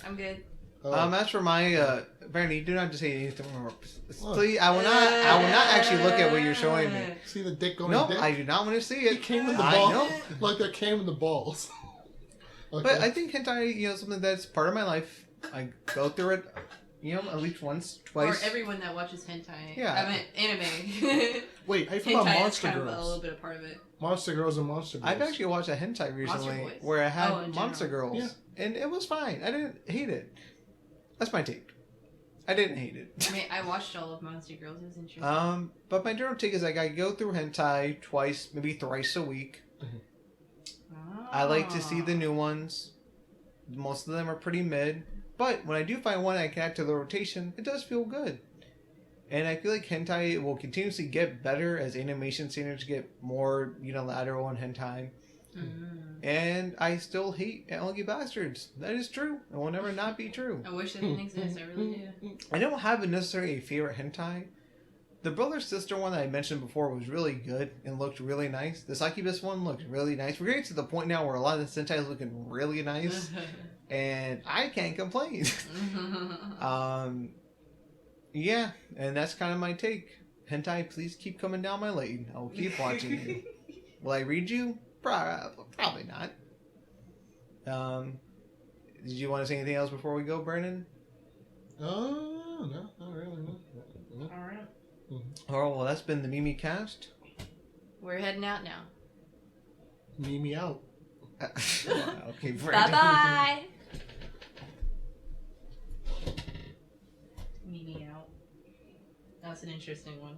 I'm good. As for my Brandon, you do not have to say anything more. What? Please, I will not actually look at what you're showing me. See the dick going. No, in dick? I do not want to see it. It came in the I balls. know. Like that came in the balls. Okay. But I think hentai, something that's part of my life. I go through it, at least once, twice. Or everyone that watches hentai. Yeah. I mean, anime. Wait, how you feel about Hentai is Monster kind of a Girls? little bit a part of it. Monster Girls and Monster Boys. I've actually watched a hentai recently Boys? where I had Oh, in Monster general. Girls, and it was fine. I didn't hate it. That's my take. I didn't hate it. I mean, I watched all of Monster Girls. It was interesting. But my general take is like I go through hentai twice, maybe thrice a week. I like to see the new ones. Most of them are pretty mid. But when I do find one I can add to the rotation, it does feel good. And I feel like hentai will continuously get better as animation standards get more unilateral in hentai. And I still hate ugly bastards. That is true. It will never not be true. I wish it didn't exist. I really do. I don't have necessarily a favorite hentai. The brother-sister one that I mentioned before was really good and looked really nice. The succubus one looked really nice. We're getting to the point now where a lot of the hentai is looking really nice. And I can't complain. Yeah, and that's kind of my take. Hentai, please keep coming down my lane. I will keep watching you. Will I read you? Probably not. Did you want to say anything else before we go, Brandon? Oh, no, not really. No. All right. Oh, well, that's been the Mimi Cast. We're heading out now. Me out. Okay, Brandon. Bye-bye. Meeting out. That's an interesting one.